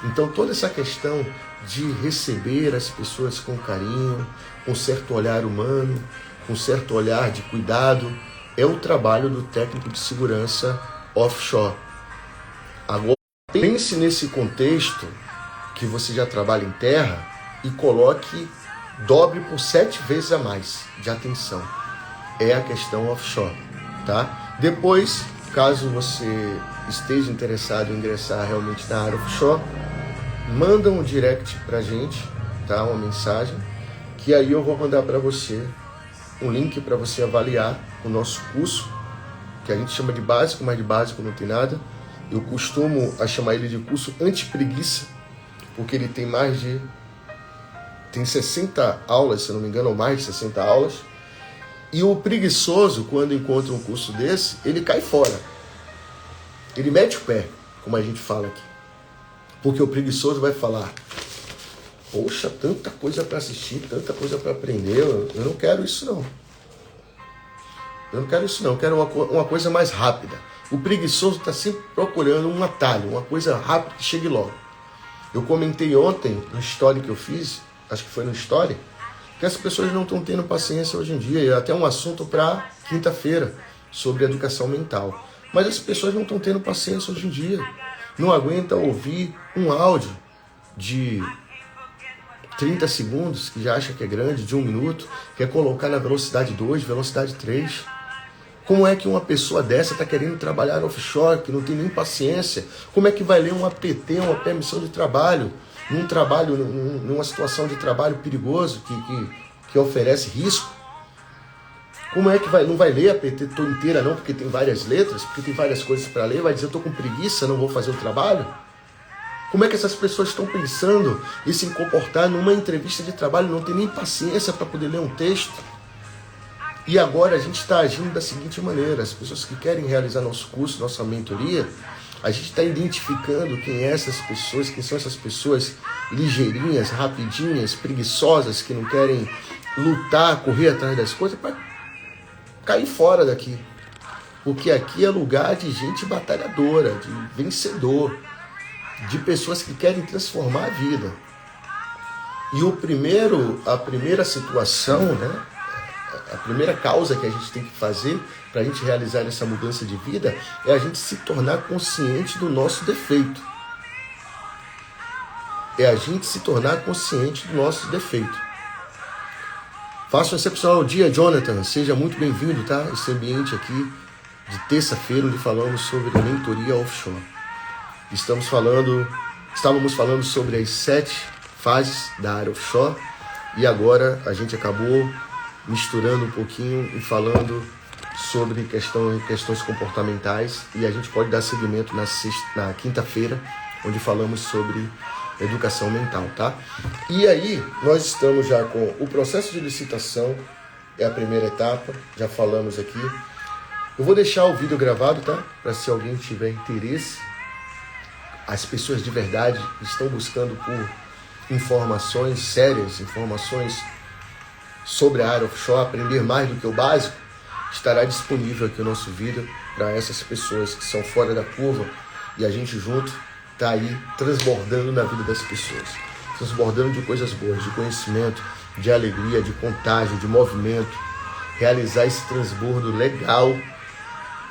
Então toda essa questão de receber as pessoas com carinho, com certo olhar humano, com certo olhar de cuidado, é o trabalho do técnico de segurança offshore. Agora, pense nesse contexto que você já trabalha em terra e dobre por 7 vezes a mais de atenção. É a questão offshore, tá? Depois, caso você esteja interessado em ingressar realmente na área offshore, manda um direct pra gente, tá? Uma mensagem, que aí eu vou mandar para você um link para você avaliar o nosso curso, que a gente chama de básico, mas de básico não tem nada. Eu costumo chamar ele de curso anti-preguiça, porque ele tem tem 60 aulas, se não me engano, ou mais de 60 aulas. E o preguiçoso, quando encontra um curso desse, ele cai fora. Ele mete o pé, como a gente fala aqui. Porque o preguiçoso vai falar: poxa, tanta coisa para assistir, tanta coisa para aprender, eu não quero isso não. Eu não quero isso não, eu quero uma coisa mais rápida. O preguiçoso está sempre procurando um atalho, uma coisa rápida que chegue logo. Eu comentei ontem, no story que eu fiz, acho que foi no story, que as pessoas não estão tendo paciência hoje em dia, e até um assunto para quinta-feira, sobre educação mental. Mas as pessoas não estão tendo paciência hoje em dia. Não aguenta ouvir um áudio de 30 segundos, que já acha que é grande, de 1 minuto, quer colocar na velocidade 2, velocidade 3. Como é que uma pessoa dessa está querendo trabalhar offshore, que não tem nem paciência? Como é que vai ler um APT, uma permissão de trabalho, numa situação de trabalho perigoso, que oferece risco? Como é que não vai ler a APT inteira não, porque tem várias letras, porque tem várias coisas para ler, vai dizer: eu estou com preguiça, não vou fazer o trabalho? Como é que essas pessoas estão pensando em se comportar numa entrevista de trabalho, não tem nem paciência para poder ler um texto? E agora a gente está agindo da seguinte maneira: as pessoas que querem realizar nosso curso, nossa mentoria, a gente está identificando quem são essas pessoas ligeirinhas, rapidinhas, preguiçosas, que não querem lutar, correr atrás das coisas, para cair fora daqui. Porque aqui é lugar de gente batalhadora, de vencedor, de pessoas que querem transformar a vida. E a primeira situação, né? A primeira causa que a gente tem que fazer para a gente realizar essa mudança de vida é a gente se tornar consciente do nosso defeito. É a gente se tornar consciente do nosso defeito. Faça um excepcional dia, Jonathan. Seja muito bem-vindo, tá? Esse ambiente aqui de terça-feira, onde falamos sobre mentoria offshore. Estávamos falando sobre as 7 fases da área offshore, e agora a gente acabou misturando um pouquinho e falando sobre questões comportamentais, e a gente pode dar seguimento na quinta-feira, onde falamos sobre educação mental, tá? E aí, nós estamos já com o processo de licitação, é a primeira etapa, já falamos aqui. Eu vou deixar o vídeo gravado, tá? Para se alguém tiver interesse. As pessoas de verdade estão buscando por informações sérias, informações sobre a área offshore, aprender mais do que o básico. Estará disponível aqui o nosso vídeo para essas pessoas que são fora da curva e a gente junto está aí transbordando na vida das pessoas, transbordando de coisas boas, de conhecimento, de alegria, de contágio, de movimento, realizar esse transbordo legal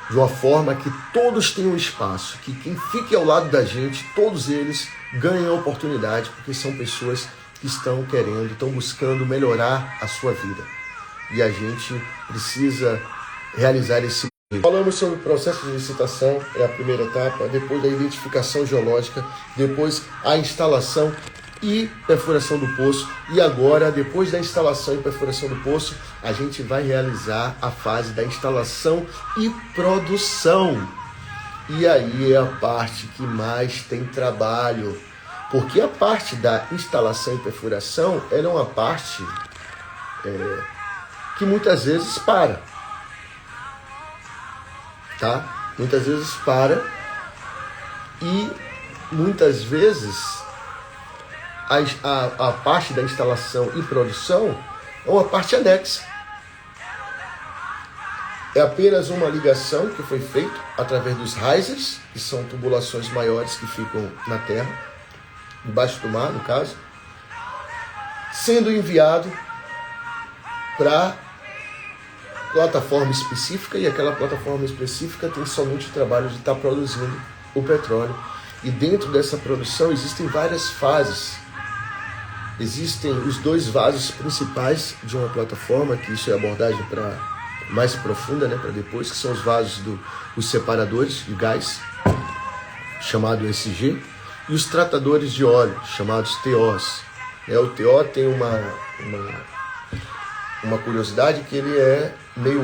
de uma forma que todos tenham espaço, que quem fique ao lado da gente, todos eles ganhem a oportunidade, porque são pessoas que estão querendo, estão buscando melhorar a sua vida. E a gente precisa realizar esse. Falamos sobre o processo de licitação, é a primeira etapa, depois a identificação geológica, depois a instalação e perfuração do poço. E agora, depois da instalação e perfuração do poço, a gente vai realizar a fase da instalação e produção. E aí é a parte que mais tem trabalho, porque a parte da instalação e perfuração, ela é uma parte que muitas vezes para, tá? Muitas vezes para e muitas vezes a parte da instalação e produção é uma parte anexa. É apenas uma ligação que foi feita através dos risers, que são tubulações maiores que ficam na terra, embaixo do mar, no caso, sendo enviado para plataforma específica, e aquela plataforma específica tem somente o trabalho de estar produzindo o petróleo. E dentro dessa produção existem várias fases. Existem os dois vasos principais de uma plataforma, que isso é abordagem para mais profunda, né, para depois, que são os vasos os separadores de gás, chamado SG, e os tratadores de óleo, chamados TOs. O TO tem uma curiosidade, que ele é meio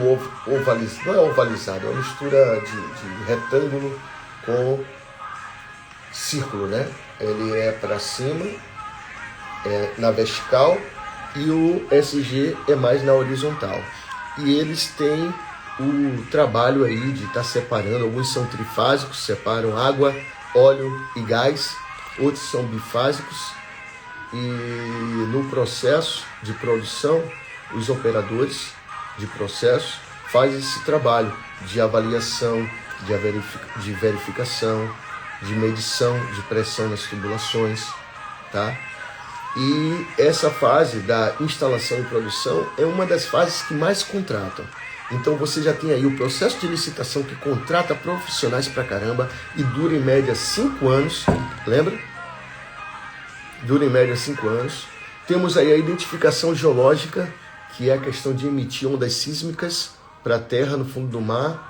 ovalizado, não é ovalizado, é uma mistura de retângulo com círculo, né? Ele é para cima, na vertical, e o SG é mais na horizontal. E eles têm o trabalho aí de estar separando, alguns são trifásicos, separam água, óleo e gás, outros são bifásicos, e no processo de produção, os operadores de processo fazem esse trabalho de avaliação, de verificação, de medição de pressão nas tubulações, tá? E essa fase da instalação e produção é uma das fases que mais contratam. Então você já tem aí o processo de licitação, que contrata profissionais pra caramba e dura em média 5 anos, lembra? Dura em média 5 anos. Temos aí a identificação geológica, que é a questão de emitir ondas sísmicas para a terra no fundo do mar,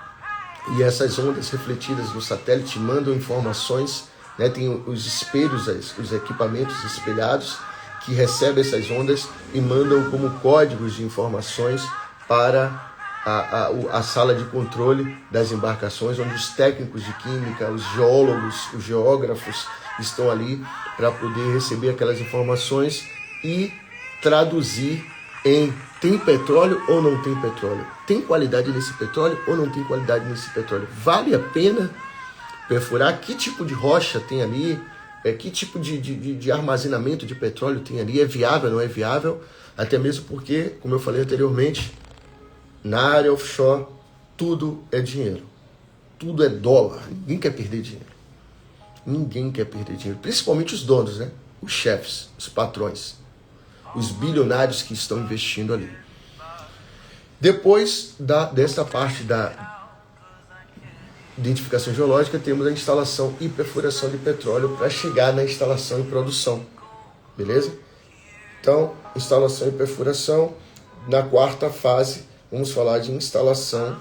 e essas ondas refletidas no satélite mandam informações, né? Tem os espelhos, os equipamentos espelhados, que recebem essas ondas e mandam como códigos de informações para a sala de controle das embarcações, onde os técnicos de química, os geólogos, os geógrafos estão ali para poder receber aquelas informações e traduzir em: tem petróleo ou não tem petróleo? Tem qualidade nesse petróleo ou não tem qualidade nesse petróleo? Vale a pena perfurar? Que tipo de rocha tem ali? Que tipo de armazenamento de petróleo tem ali? É viável, não é viável? Até mesmo porque, como eu falei anteriormente, na área offshore, tudo é dinheiro. Tudo é dólar. Ninguém quer perder dinheiro. Ninguém quer perder dinheiro. Principalmente os donos, né? Os chefes, os patrões, os bilionários que estão investindo ali. Depois dessa parte da identificação geológica, temos a instalação e perfuração de petróleo para chegar na instalação e produção. Beleza? Então, instalação e perfuração. Na quarta fase, vamos falar de instalação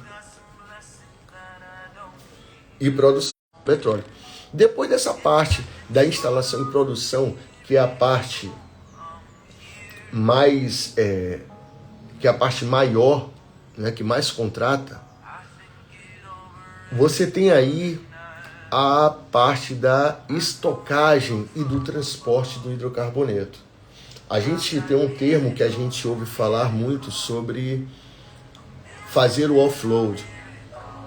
e produção de petróleo. Depois dessa parte da instalação e produção, que é a parte mais que é a parte maior, né, que mais contrata, você tem aí a parte da estocagem e do transporte do hidrocarboneto. A gente tem um termo que a gente ouve falar muito sobre fazer o offload.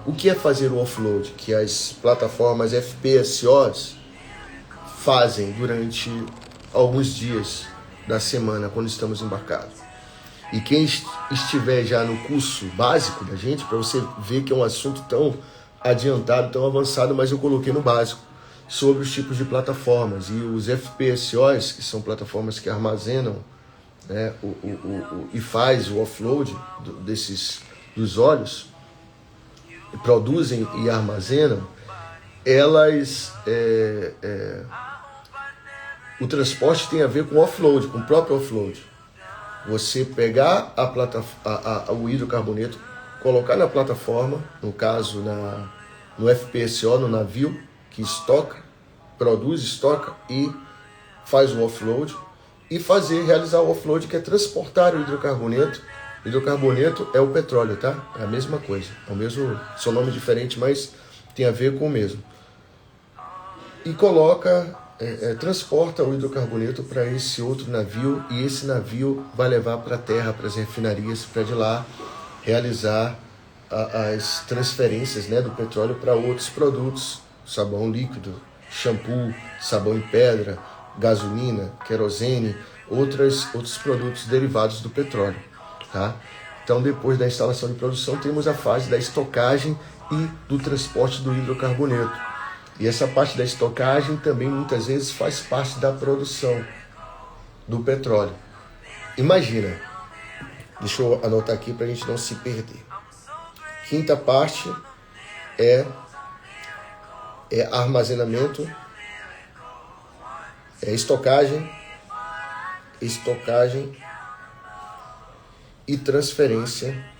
O que é fazer o offload? Que as plataformas FPSOs fazem durante alguns dias da semana quando estamos embarcados. E quem estiver já no curso básico da gente, para você ver que é um assunto tão adiantado, tão avançado, mas eu coloquei no básico, sobre os tipos de plataformas. E os FPSOs, que são plataformas que armazenam, né, e faz o offload dos óleos, produzem e armazenam, elas o transporte tem a ver com offload, com o próprio offload. Você pegar o hidrocarboneto, colocar na plataforma, no caso no FPSO, no navio, que produz, estoca e faz o offload, e realizar o offload, que é transportar o hidrocarboneto. O hidrocarboneto é o petróleo, tá? É a mesma coisa, é o mesmo, são nomes diferentes, mas tem a ver com o mesmo. E transporta o hidrocarboneto para esse outro navio, e esse navio vai levar para a terra, para as refinarias, para de lá realizar as transferências, né, do petróleo para outros produtos, sabão líquido, shampoo, sabão em pedra, gasolina, querosene, outros produtos derivados do petróleo, tá? Então, depois da instalação de produção, temos a fase da estocagem e do transporte do hidrocarboneto. E essa parte da estocagem também muitas vezes faz parte da produção do petróleo. Imagina, deixa eu anotar aqui para a gente não se perder. Quinta parte é armazenamento, estocagem e transferência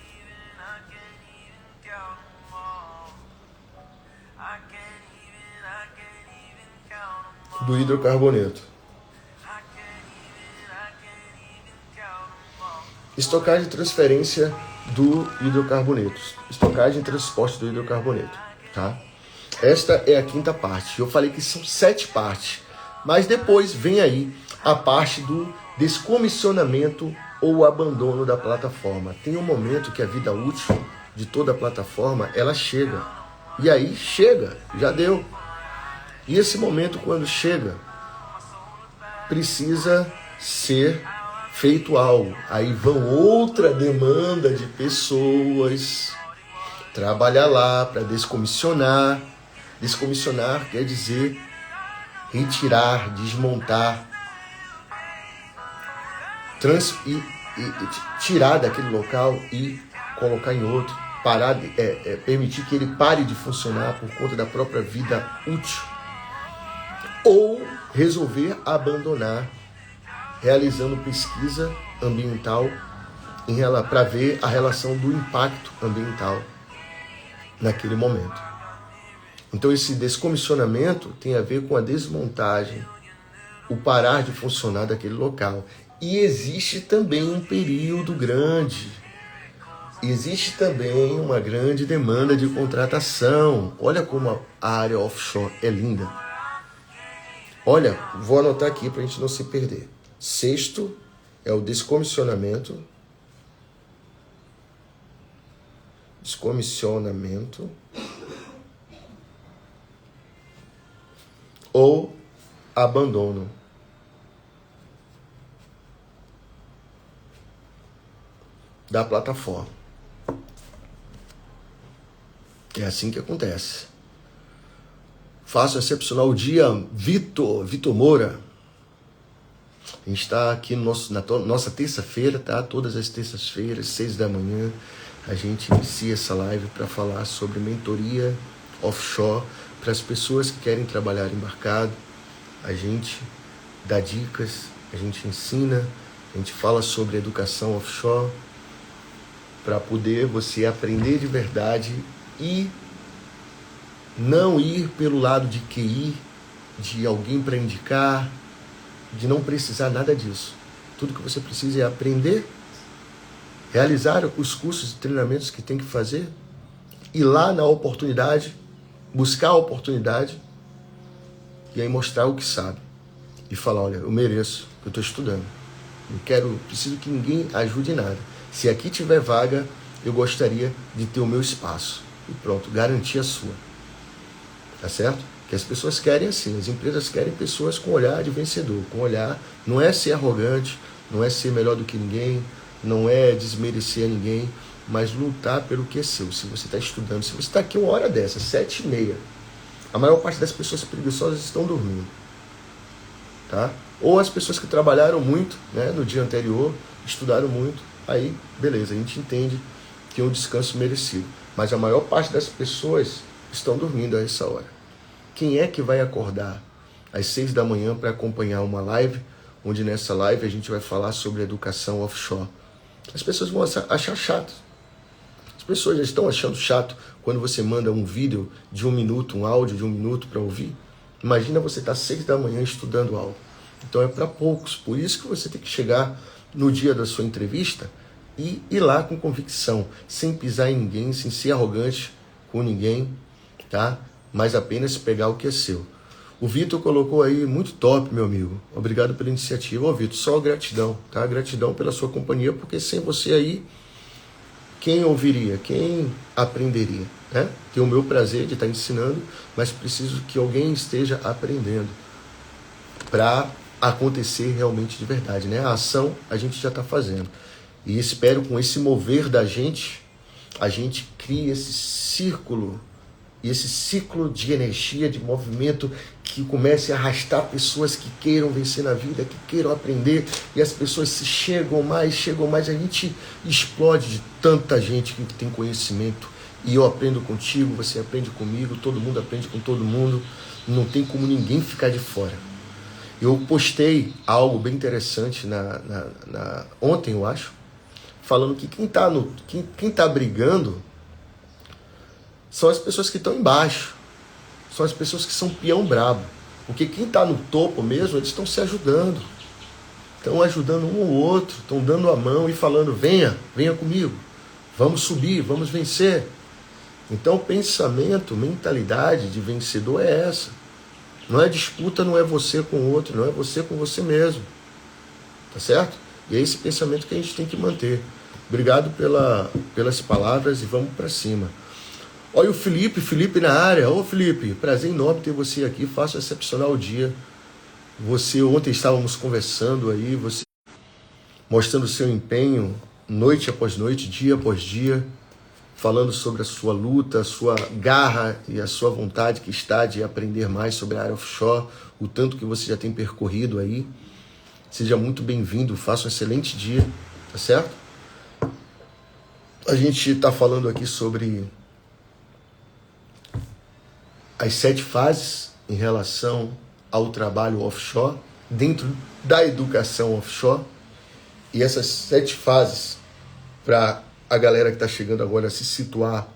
do hidrocarboneto. Estocagem e transferência do hidrocarboneto. Estocagem e transporte do hidrocarboneto, tá? Esta é a quinta parte. Eu falei que são 7 partes, mas depois vem aí a parte do descomissionamento ou abandono da plataforma. Tem um momento que a vida útil de toda a plataforma, ela chega. E aí chega, já deu. E esse momento, quando chega, precisa ser feito algo. Aí vão outra demanda de pessoas trabalhar lá para descomissionar. Descomissionar quer dizer retirar, desmontar, tirar daquele local e colocar em outro, permitir que ele pare de funcionar por conta da própria vida útil, ou resolver abandonar, realizando pesquisa ambiental para ver a relação do impacto ambiental naquele momento. Então esse descomissionamento tem a ver com a desmontagem, o parar de funcionar daquele local. E existe também um período grande, existe também uma grande demanda de contratação. Olha como a área offshore é linda. Olha, vou anotar aqui para a gente não se perder. Sexto é o descomissionamento. Descomissionamento. Ou abandono. Da plataforma. É assim que acontece. Faço excepcional dia, Vitor Moura. A gente está aqui na nossa terça-feira, tá? Todas as terças-feiras, 6 da manhã, a gente inicia essa live para falar sobre mentoria offshore para as pessoas que querem trabalhar embarcado. A gente dá dicas, a gente ensina, a gente fala sobre educação offshore para poder você aprender de verdade e não ir pelo lado de QI, de alguém para indicar, de não precisar nada disso. Tudo que você precisa é aprender, realizar os cursos e treinamentos que tem que fazer, e lá na oportunidade buscar a oportunidade e aí mostrar o que sabe. E falar, olha, eu mereço, eu estou estudando. Preciso que ninguém ajude em nada. Se aqui tiver vaga, eu gostaria de ter o meu espaço. E pronto, garantir a sua. Tá certo? Que as pessoas querem assim, as empresas querem pessoas com olhar de vencedor, com olhar, não é ser arrogante, não é ser melhor do que ninguém, não é desmerecer a ninguém, mas lutar pelo que é seu. Se você está estudando, se você está aqui uma hora dessa, 7h30, a maior parte das pessoas preguiçosas estão dormindo. Tá? Ou as pessoas que trabalharam muito, né, no dia anterior, estudaram muito, aí beleza, a gente entende que é um descanso merecido. Mas a maior parte das pessoas estão dormindo a essa hora. Quem é que vai acordar às 6 da manhã para acompanhar uma live, onde nessa live a gente vai falar sobre educação offshore? As pessoas vão achar chato. As pessoas já estão achando chato quando você manda um vídeo de 1 minuto, um áudio de 1 minuto para ouvir. Imagina você estar às 6 da manhã estudando algo. Então é para poucos. Por isso que você tem que chegar no dia da sua entrevista e ir lá com convicção, sem pisar em ninguém, sem ser arrogante com ninguém, tá? Mas apenas pegar o que é seu. O Vitor colocou aí, muito top, meu amigo. Obrigado pela iniciativa. Ô, Vitor, só gratidão, tá? Gratidão pela sua companhia, porque sem você aí, quem ouviria? Quem aprenderia? Né? Tenho o meu prazer de estar ensinando, mas preciso que alguém esteja aprendendo para acontecer realmente de verdade, né? A ação a gente já está fazendo. E espero com esse mover da gente, a gente crie esse círculo, e esse ciclo de energia, de movimento, que comece a arrastar pessoas que queiram vencer na vida, que queiram aprender, e as pessoas se chegam mais, a gente explode de tanta gente que tem conhecimento, e eu aprendo contigo, você aprende comigo, todo mundo aprende com todo mundo, não tem como ninguém ficar de fora. Eu postei algo bem interessante ontem, eu acho, falando que quem tá brigando são as pessoas que estão embaixo, são as pessoas que são peão brabo, porque quem está no topo mesmo, eles estão se ajudando, estão ajudando um ao outro, estão dando a mão e falando, venha comigo, vamos subir, vamos vencer. Então pensamento, mentalidade de vencedor é essa. Não é disputa, não é você com o outro, não é você com você mesmo. Tá certo? E é esse pensamento que a gente tem que manter. Obrigado pelas palavras e vamos para cima. Olha o Felipe na área. Ô Felipe, prazer enorme ter você aqui, faça um excepcional dia. Ontem estávamos conversando aí, você mostrando o seu empenho, noite após noite, dia após dia, falando sobre a sua luta, a sua garra e a sua vontade que está de aprender mais sobre a área offshore, o tanto que você já tem percorrido aí. Seja muito bem-vindo, faça um excelente dia, tá certo? A gente está falando aqui sobre as 7 fases em relação ao trabalho offshore, dentro da educação offshore. E essas 7 fases, para a galera que está chegando agora se situar,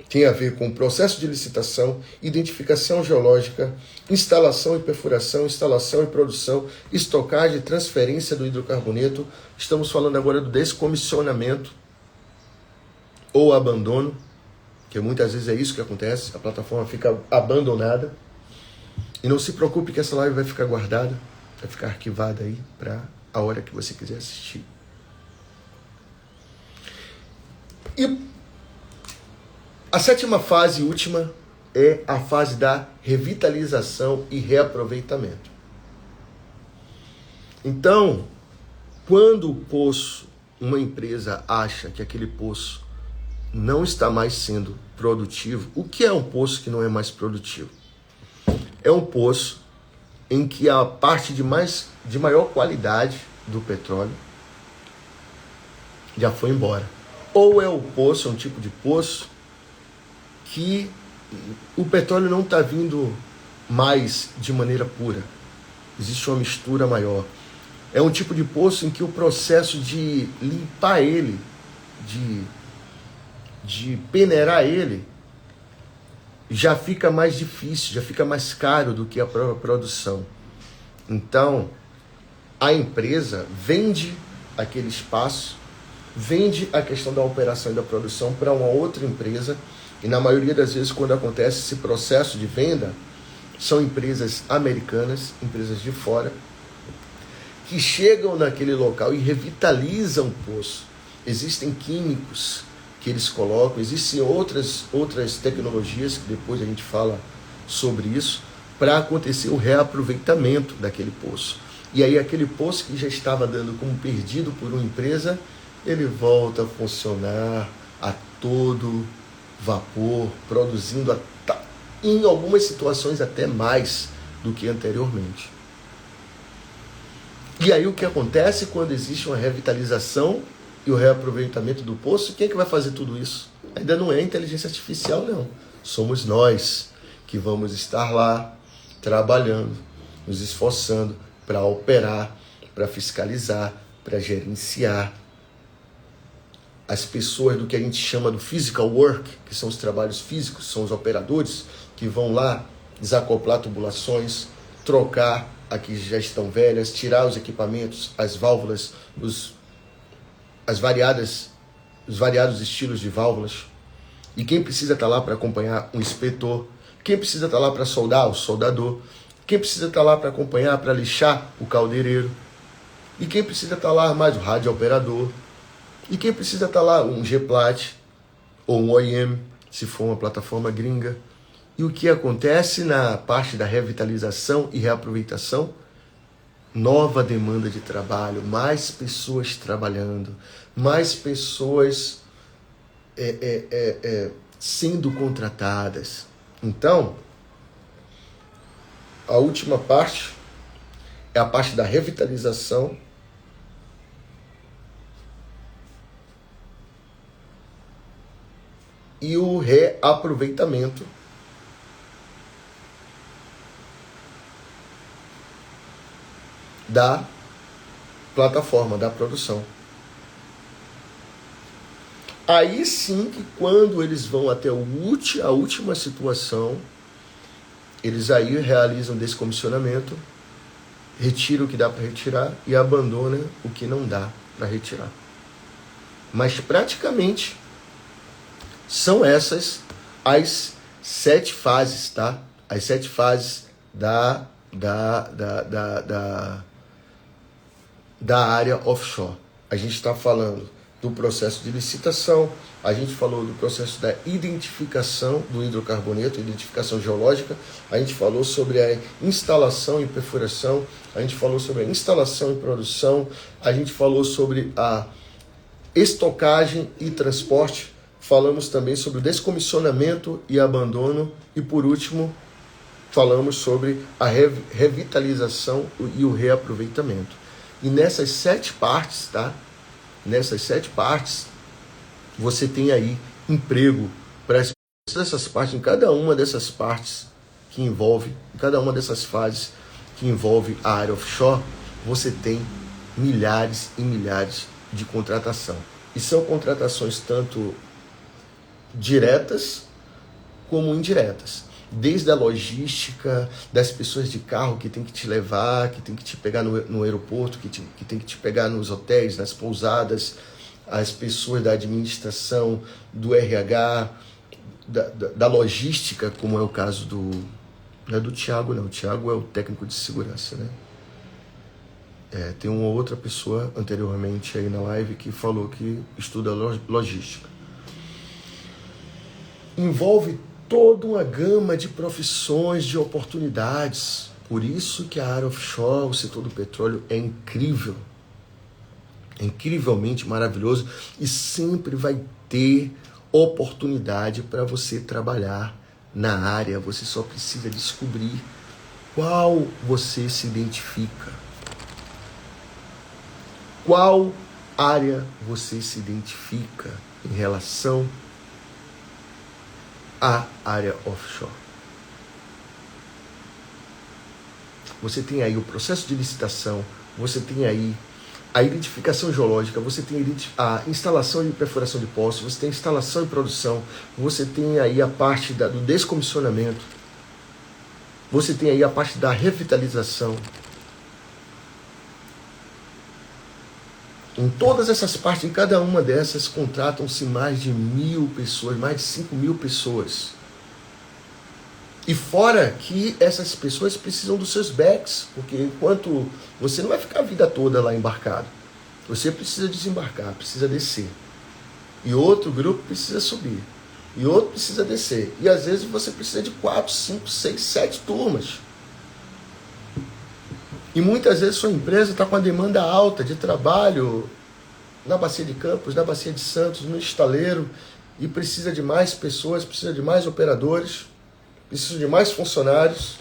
tem a ver com processo de licitação, identificação geológica, instalação e perfuração, instalação e produção, estocagem e transferência do hidrocarboneto. Estamos falando agora do descomissionamento ou abandono, que muitas vezes é isso que acontece, a plataforma fica abandonada. E não se preocupe que essa live vai ficar guardada, vai ficar arquivada aí para a hora que você quiser assistir. E a 7ª fase e última é a fase da revitalização e reaproveitamento. Então, quando o poço, uma empresa acha que aquele poço não está mais sendo produtivo, o que é um poço que não é mais produtivo? É um poço em que a parte de maior qualidade do petróleo já foi embora. Ou é um tipo de poço que o petróleo não está vindo mais de maneira pura. Existe uma mistura maior. É um tipo de poço em que o processo de limpar ele, de peneirar ele, já fica mais difícil, já fica mais caro do que a própria produção. Então, a empresa vende aquele espaço, vende a questão da operação e da produção para uma outra empresa E na maioria das vezes, quando acontece esse processo de venda, são empresas americanas, empresas de fora, que chegam naquele local e revitalizam o poço. Existem químicos que eles colocam, existem outras tecnologias, que depois a gente fala sobre isso, para acontecer o reaproveitamento daquele poço. E aí aquele poço que já estava dando como perdido por uma empresa, ele volta a funcionar a todo vapor, produzindo em algumas situações até mais do que anteriormente. E aí o que acontece quando existe uma revitalização e o reaproveitamento do poço? Quem é que vai fazer tudo isso? Ainda não é inteligência artificial, não. Somos nós que vamos estar lá trabalhando, nos esforçando para operar, para fiscalizar, para gerenciar. As pessoas do que a gente chama do physical work, que são os trabalhos físicos, são os operadores que vão lá desacoplar tubulações, trocar as que já estão velhas, tirar os equipamentos, as válvulas, os variados estilos de válvulas. E quem precisa estar lá para acompanhar um inspetor, quem precisa estar lá para soldar, o soldador, quem precisa estar lá para acompanhar, para lixar, o caldeireiro, e quem precisa estar lá mais o radiooperador, e quem precisa estar lá um G-Plat ou um OEM, se for uma plataforma gringa. E o que acontece na parte da revitalização e reaproveitação? Nova demanda de trabalho, mais pessoas trabalhando, mais pessoas sendo contratadas. Então, a última parte é a parte da revitalização e o reaproveitamento da plataforma, da produção. Aí sim que quando eles vão até a última situação, eles aí realizam descomissionamento, retiram o que dá para retirar e abandonam o que não dá para retirar. Mas praticamente são essas as 7 fases, tá? As 7 fases da área offshore. A gente está falando do processo de licitação, a gente falou do processo da identificação do hidrocarboneto, identificação geológica, a gente falou sobre a instalação e perfuração, a gente falou sobre a instalação e produção, a gente falou sobre a estocagem e transporte, falamos também sobre o descomissionamento e abandono e, por último, falamos sobre a revitalização e o reaproveitamento. E nessas 7 partes, tá? Nessas 7 partes, você tem aí emprego para essas partes, em cada uma dessas partes que envolve, em cada uma dessas fases que envolve a área offshore, você tem milhares e milhares de contratação. E são contratações tanto diretas como indiretas. Desde a logística, das pessoas de carro que tem que te levar, que tem que te pegar no aeroporto, que tem que te pegar nos hotéis, nas pousadas, as pessoas da administração, do RH, da logística, como é o caso não é do Thiago, não. O Thiago é o técnico de segurança, né? Tem uma outra pessoa anteriormente aí na live que falou que estuda logística. Envolve toda uma gama de profissões, de oportunidades. Por isso que a área offshore, o setor do petróleo, é incrível. É incrivelmente maravilhoso e sempre vai ter oportunidade para você trabalhar na área. Você só precisa descobrir qual você se identifica. Qual área você se identifica em relação a área offshore. Você tem aí o processo de licitação, você tem aí a identificação geológica, você tem a instalação e perfuração de poços, você tem a instalação e produção, você tem aí a parte do descomissionamento, você tem aí a parte da revitalização. Em todas essas partes, em cada uma dessas, contratam-se mais de 1.000 pessoas, mais de 5.000 pessoas. E fora que essas pessoas precisam dos seus backs, porque enquanto você não vai ficar a vida toda lá embarcado, você precisa desembarcar, precisa descer. E outro grupo precisa subir. E outro precisa descer. E às vezes você precisa de 4, 5, 6, 7 turmas. E muitas vezes sua empresa está com a demanda alta de trabalho na Bacia de Campos, na Bacia de Santos, no estaleiro, e precisa de mais pessoas, precisa de mais operadores, precisa de mais funcionários.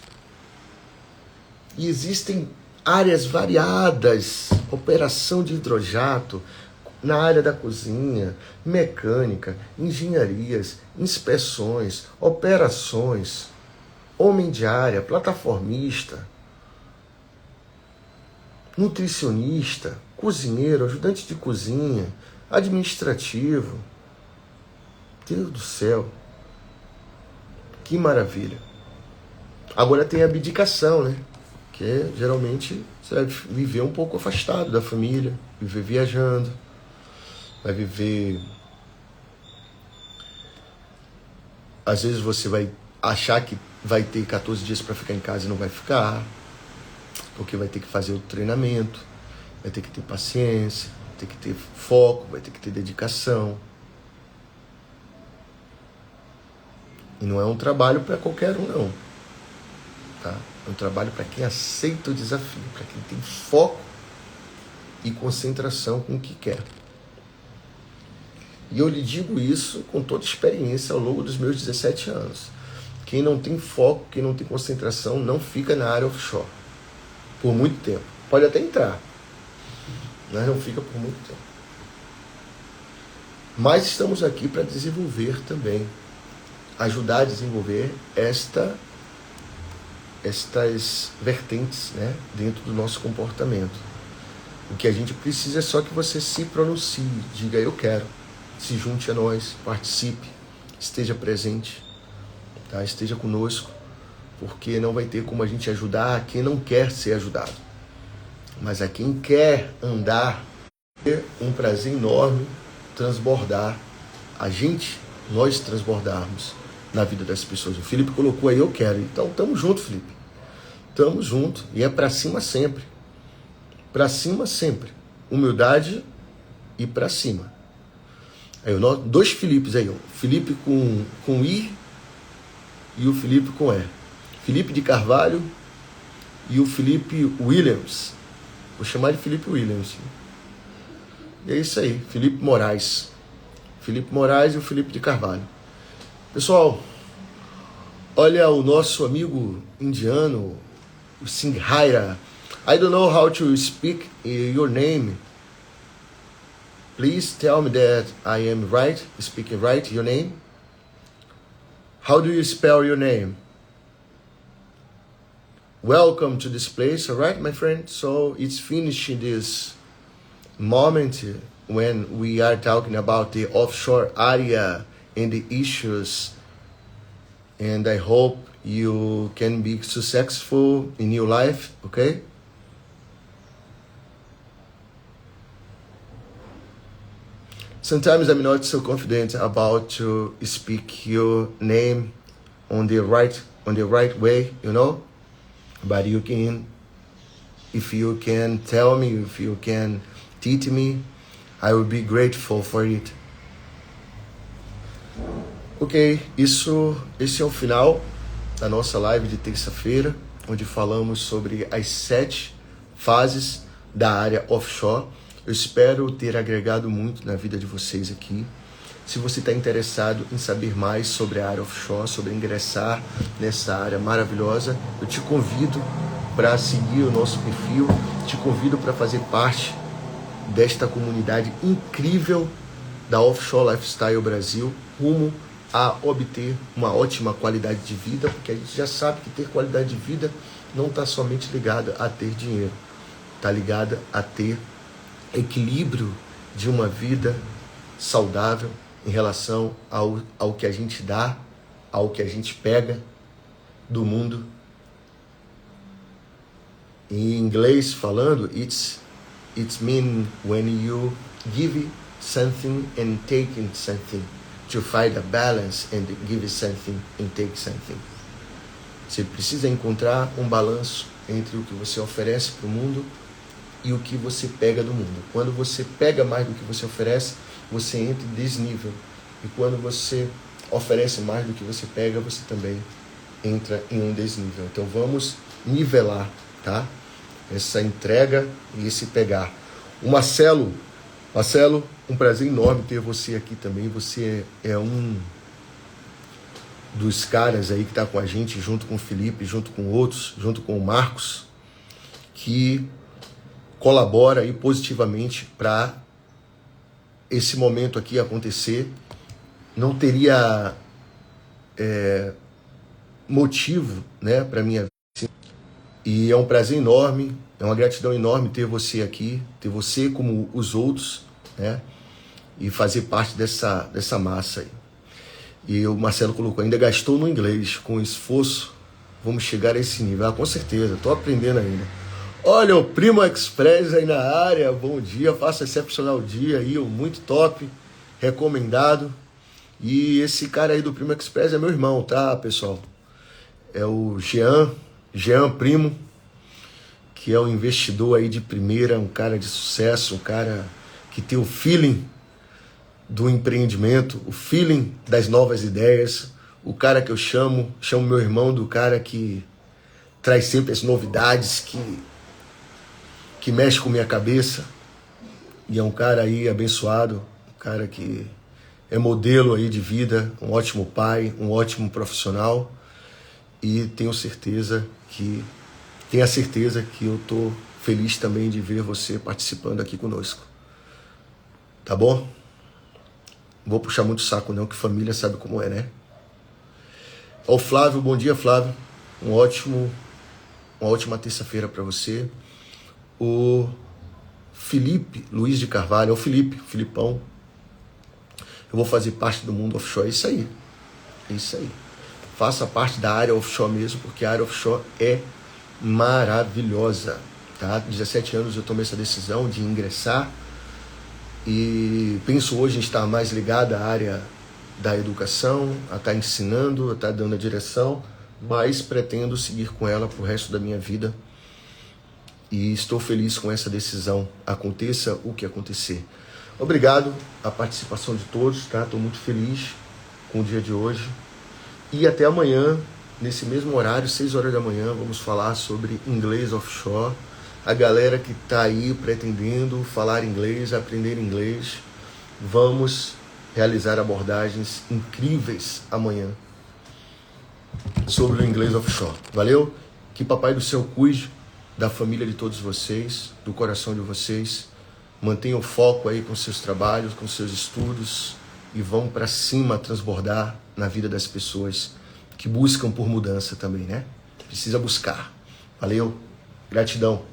E existem áreas variadas, operação de hidrojato, na área da cozinha, mecânica, engenharias, inspeções, operações, homem de área, plataformista, nutricionista, cozinheiro, ajudante de cozinha, administrativo. Deus do céu, que maravilha. Agora tem a abdicação, né? Que geralmente você vai viver um pouco afastado da família, viver viajando, vai viver... Às vezes você vai achar que vai ter 14 dias para ficar em casa e não vai ficar, porque vai ter que fazer o treinamento, vai ter que ter paciência, vai ter que ter foco, vai ter que ter dedicação. E não é um trabalho para qualquer um, não. Tá? É um trabalho para quem aceita o desafio, para quem tem foco e concentração com o que quer. E eu lhe digo isso com toda experiência ao longo dos meus 17 anos. Quem não tem foco, quem não tem concentração, não fica na área offshore por muito tempo. Pode até entrar, mas não fica por muito tempo. Mas estamos aqui para desenvolver também, ajudar a desenvolver estas vertentes, né, dentro do nosso comportamento. O que a gente precisa é só que você se pronuncie, diga eu quero, se junte a nós, participe, esteja presente, tá? Esteja conosco, porque não vai ter como a gente ajudar a quem não quer ser ajudado. Mas a quem quer andar, é um prazer enorme transbordar, nós transbordarmos na vida das pessoas. O Felipe colocou aí, eu quero. Então, tamo junto, Felipe. Tamo junto. E é pra cima sempre. Pra cima sempre. Humildade e pra cima. Aí, dois Filipes aí, ó. Felipe com I e o Felipe com E. Felipe de Carvalho e o Felipe Williams. Vou chamar de Felipe Williams. E é isso aí, Felipe Moraes. Felipe Moraes e o Felipe de Carvalho. Pessoal, olha o nosso amigo indiano, o Singhaira. I don't know how to speak your name. Please tell me that I am right, speaking right, your name. How do you spell your name? Welcome to this place, all right, my friend? So it's finishing this moment when we are talking about the offshore area and the issues, and I hope you can be successful in your life, okay? Sometimes I'm not so confident about to speak your name on the right way, you know, but you can, if you can tell me, if you can teach me, I will be grateful for it. Ok, esse é o final da nossa live de terça-feira, onde falamos sobre as 7 fases da área offshore. Eu espero ter agregado muito na vida de vocês aqui. Se você está interessado em saber mais sobre a área offshore, sobre ingressar nessa área maravilhosa, eu te convido para seguir o nosso perfil, te convido para fazer parte desta comunidade incrível da Offshore Lifestyle Brasil, rumo a obter uma ótima qualidade de vida, porque a gente já sabe que ter qualidade de vida não está somente ligada a ter dinheiro, está ligada a ter equilíbrio de uma vida saudável em relação ao que a gente dá, ao que a gente pega do mundo. Em inglês falando, it's It's mean when you give something and take something, to find a balance and give something and take something. Você precisa encontrar um balanço entre o que você oferece para o mundo e o que você pega do mundo. Quando você pega mais do que você oferece, você entra em desnível. E quando você oferece mais do que você pega, você também entra em um desnível. Então vamos nivelar, tá? Essa entrega e esse pegar. O Marcelo, um prazer enorme ter você aqui também. Você é um dos caras aí que está com a gente, junto com o Felipe, junto com outros, junto com o Marcos, que colabora aí positivamente para esse momento aqui acontecer. Não teria motivo, né, para minha vida. E é um prazer enorme, é uma gratidão enorme ter você aqui, ter você como os outros, né, e fazer parte dessa massa aí. E o Marcelo colocou, ainda gastou no inglês, com esforço, vamos chegar a esse nível. Ah, com certeza, estou aprendendo ainda. Olha, o Primo Express aí na área, bom dia, faça excepcional dia aí, muito top, recomendado. E esse cara aí do Primo Express é meu irmão, tá, pessoal? É o Jean Primo, que é um investidor aí de primeira, um cara de sucesso, um cara que tem o feeling do empreendimento, o feeling das novas ideias, o cara que eu chamo meu irmão, do cara que traz sempre as novidades, que mexe com minha cabeça, e é um cara aí abençoado, um cara que é modelo aí de vida, um ótimo pai, um ótimo profissional, e tenho certeza que eu tô feliz também de ver você participando aqui conosco. Tá bom? Não vou puxar muito saco não, que família sabe como é, né? Ó, Flávio, bom dia, Flávio. Uma ótima terça-feira para você. O Felipe Luiz de Carvalho, é o Filipão. Eu vou fazer parte do mundo offshore, é isso aí. É isso aí. Faça parte da área offshore mesmo, porque a área offshore é maravilhosa, tá? 17 anos eu tomei essa decisão de ingressar e penso hoje em estar mais ligado à área da educação, a estar ensinando, a estar dando a direção, mas pretendo seguir com ela pro resto da minha vida e estou feliz com essa decisão, aconteça o que acontecer. Obrigado a participação de todos, tá? Estou muito feliz com o dia de hoje e até amanhã, nesse mesmo horário, 6 horas da manhã, vamos falar sobre inglês offshore. A galera que está aí pretendendo falar inglês, aprender inglês, vamos realizar abordagens incríveis amanhã sobre o inglês offshore. Valeu? Que Papai do Céu cuide da família de todos vocês, do coração de vocês. Mantenham o foco aí com seus trabalhos, com seus estudos e vão para cima transbordar na vida das pessoas que buscam por mudança também, né? Precisa buscar. Valeu? Gratidão.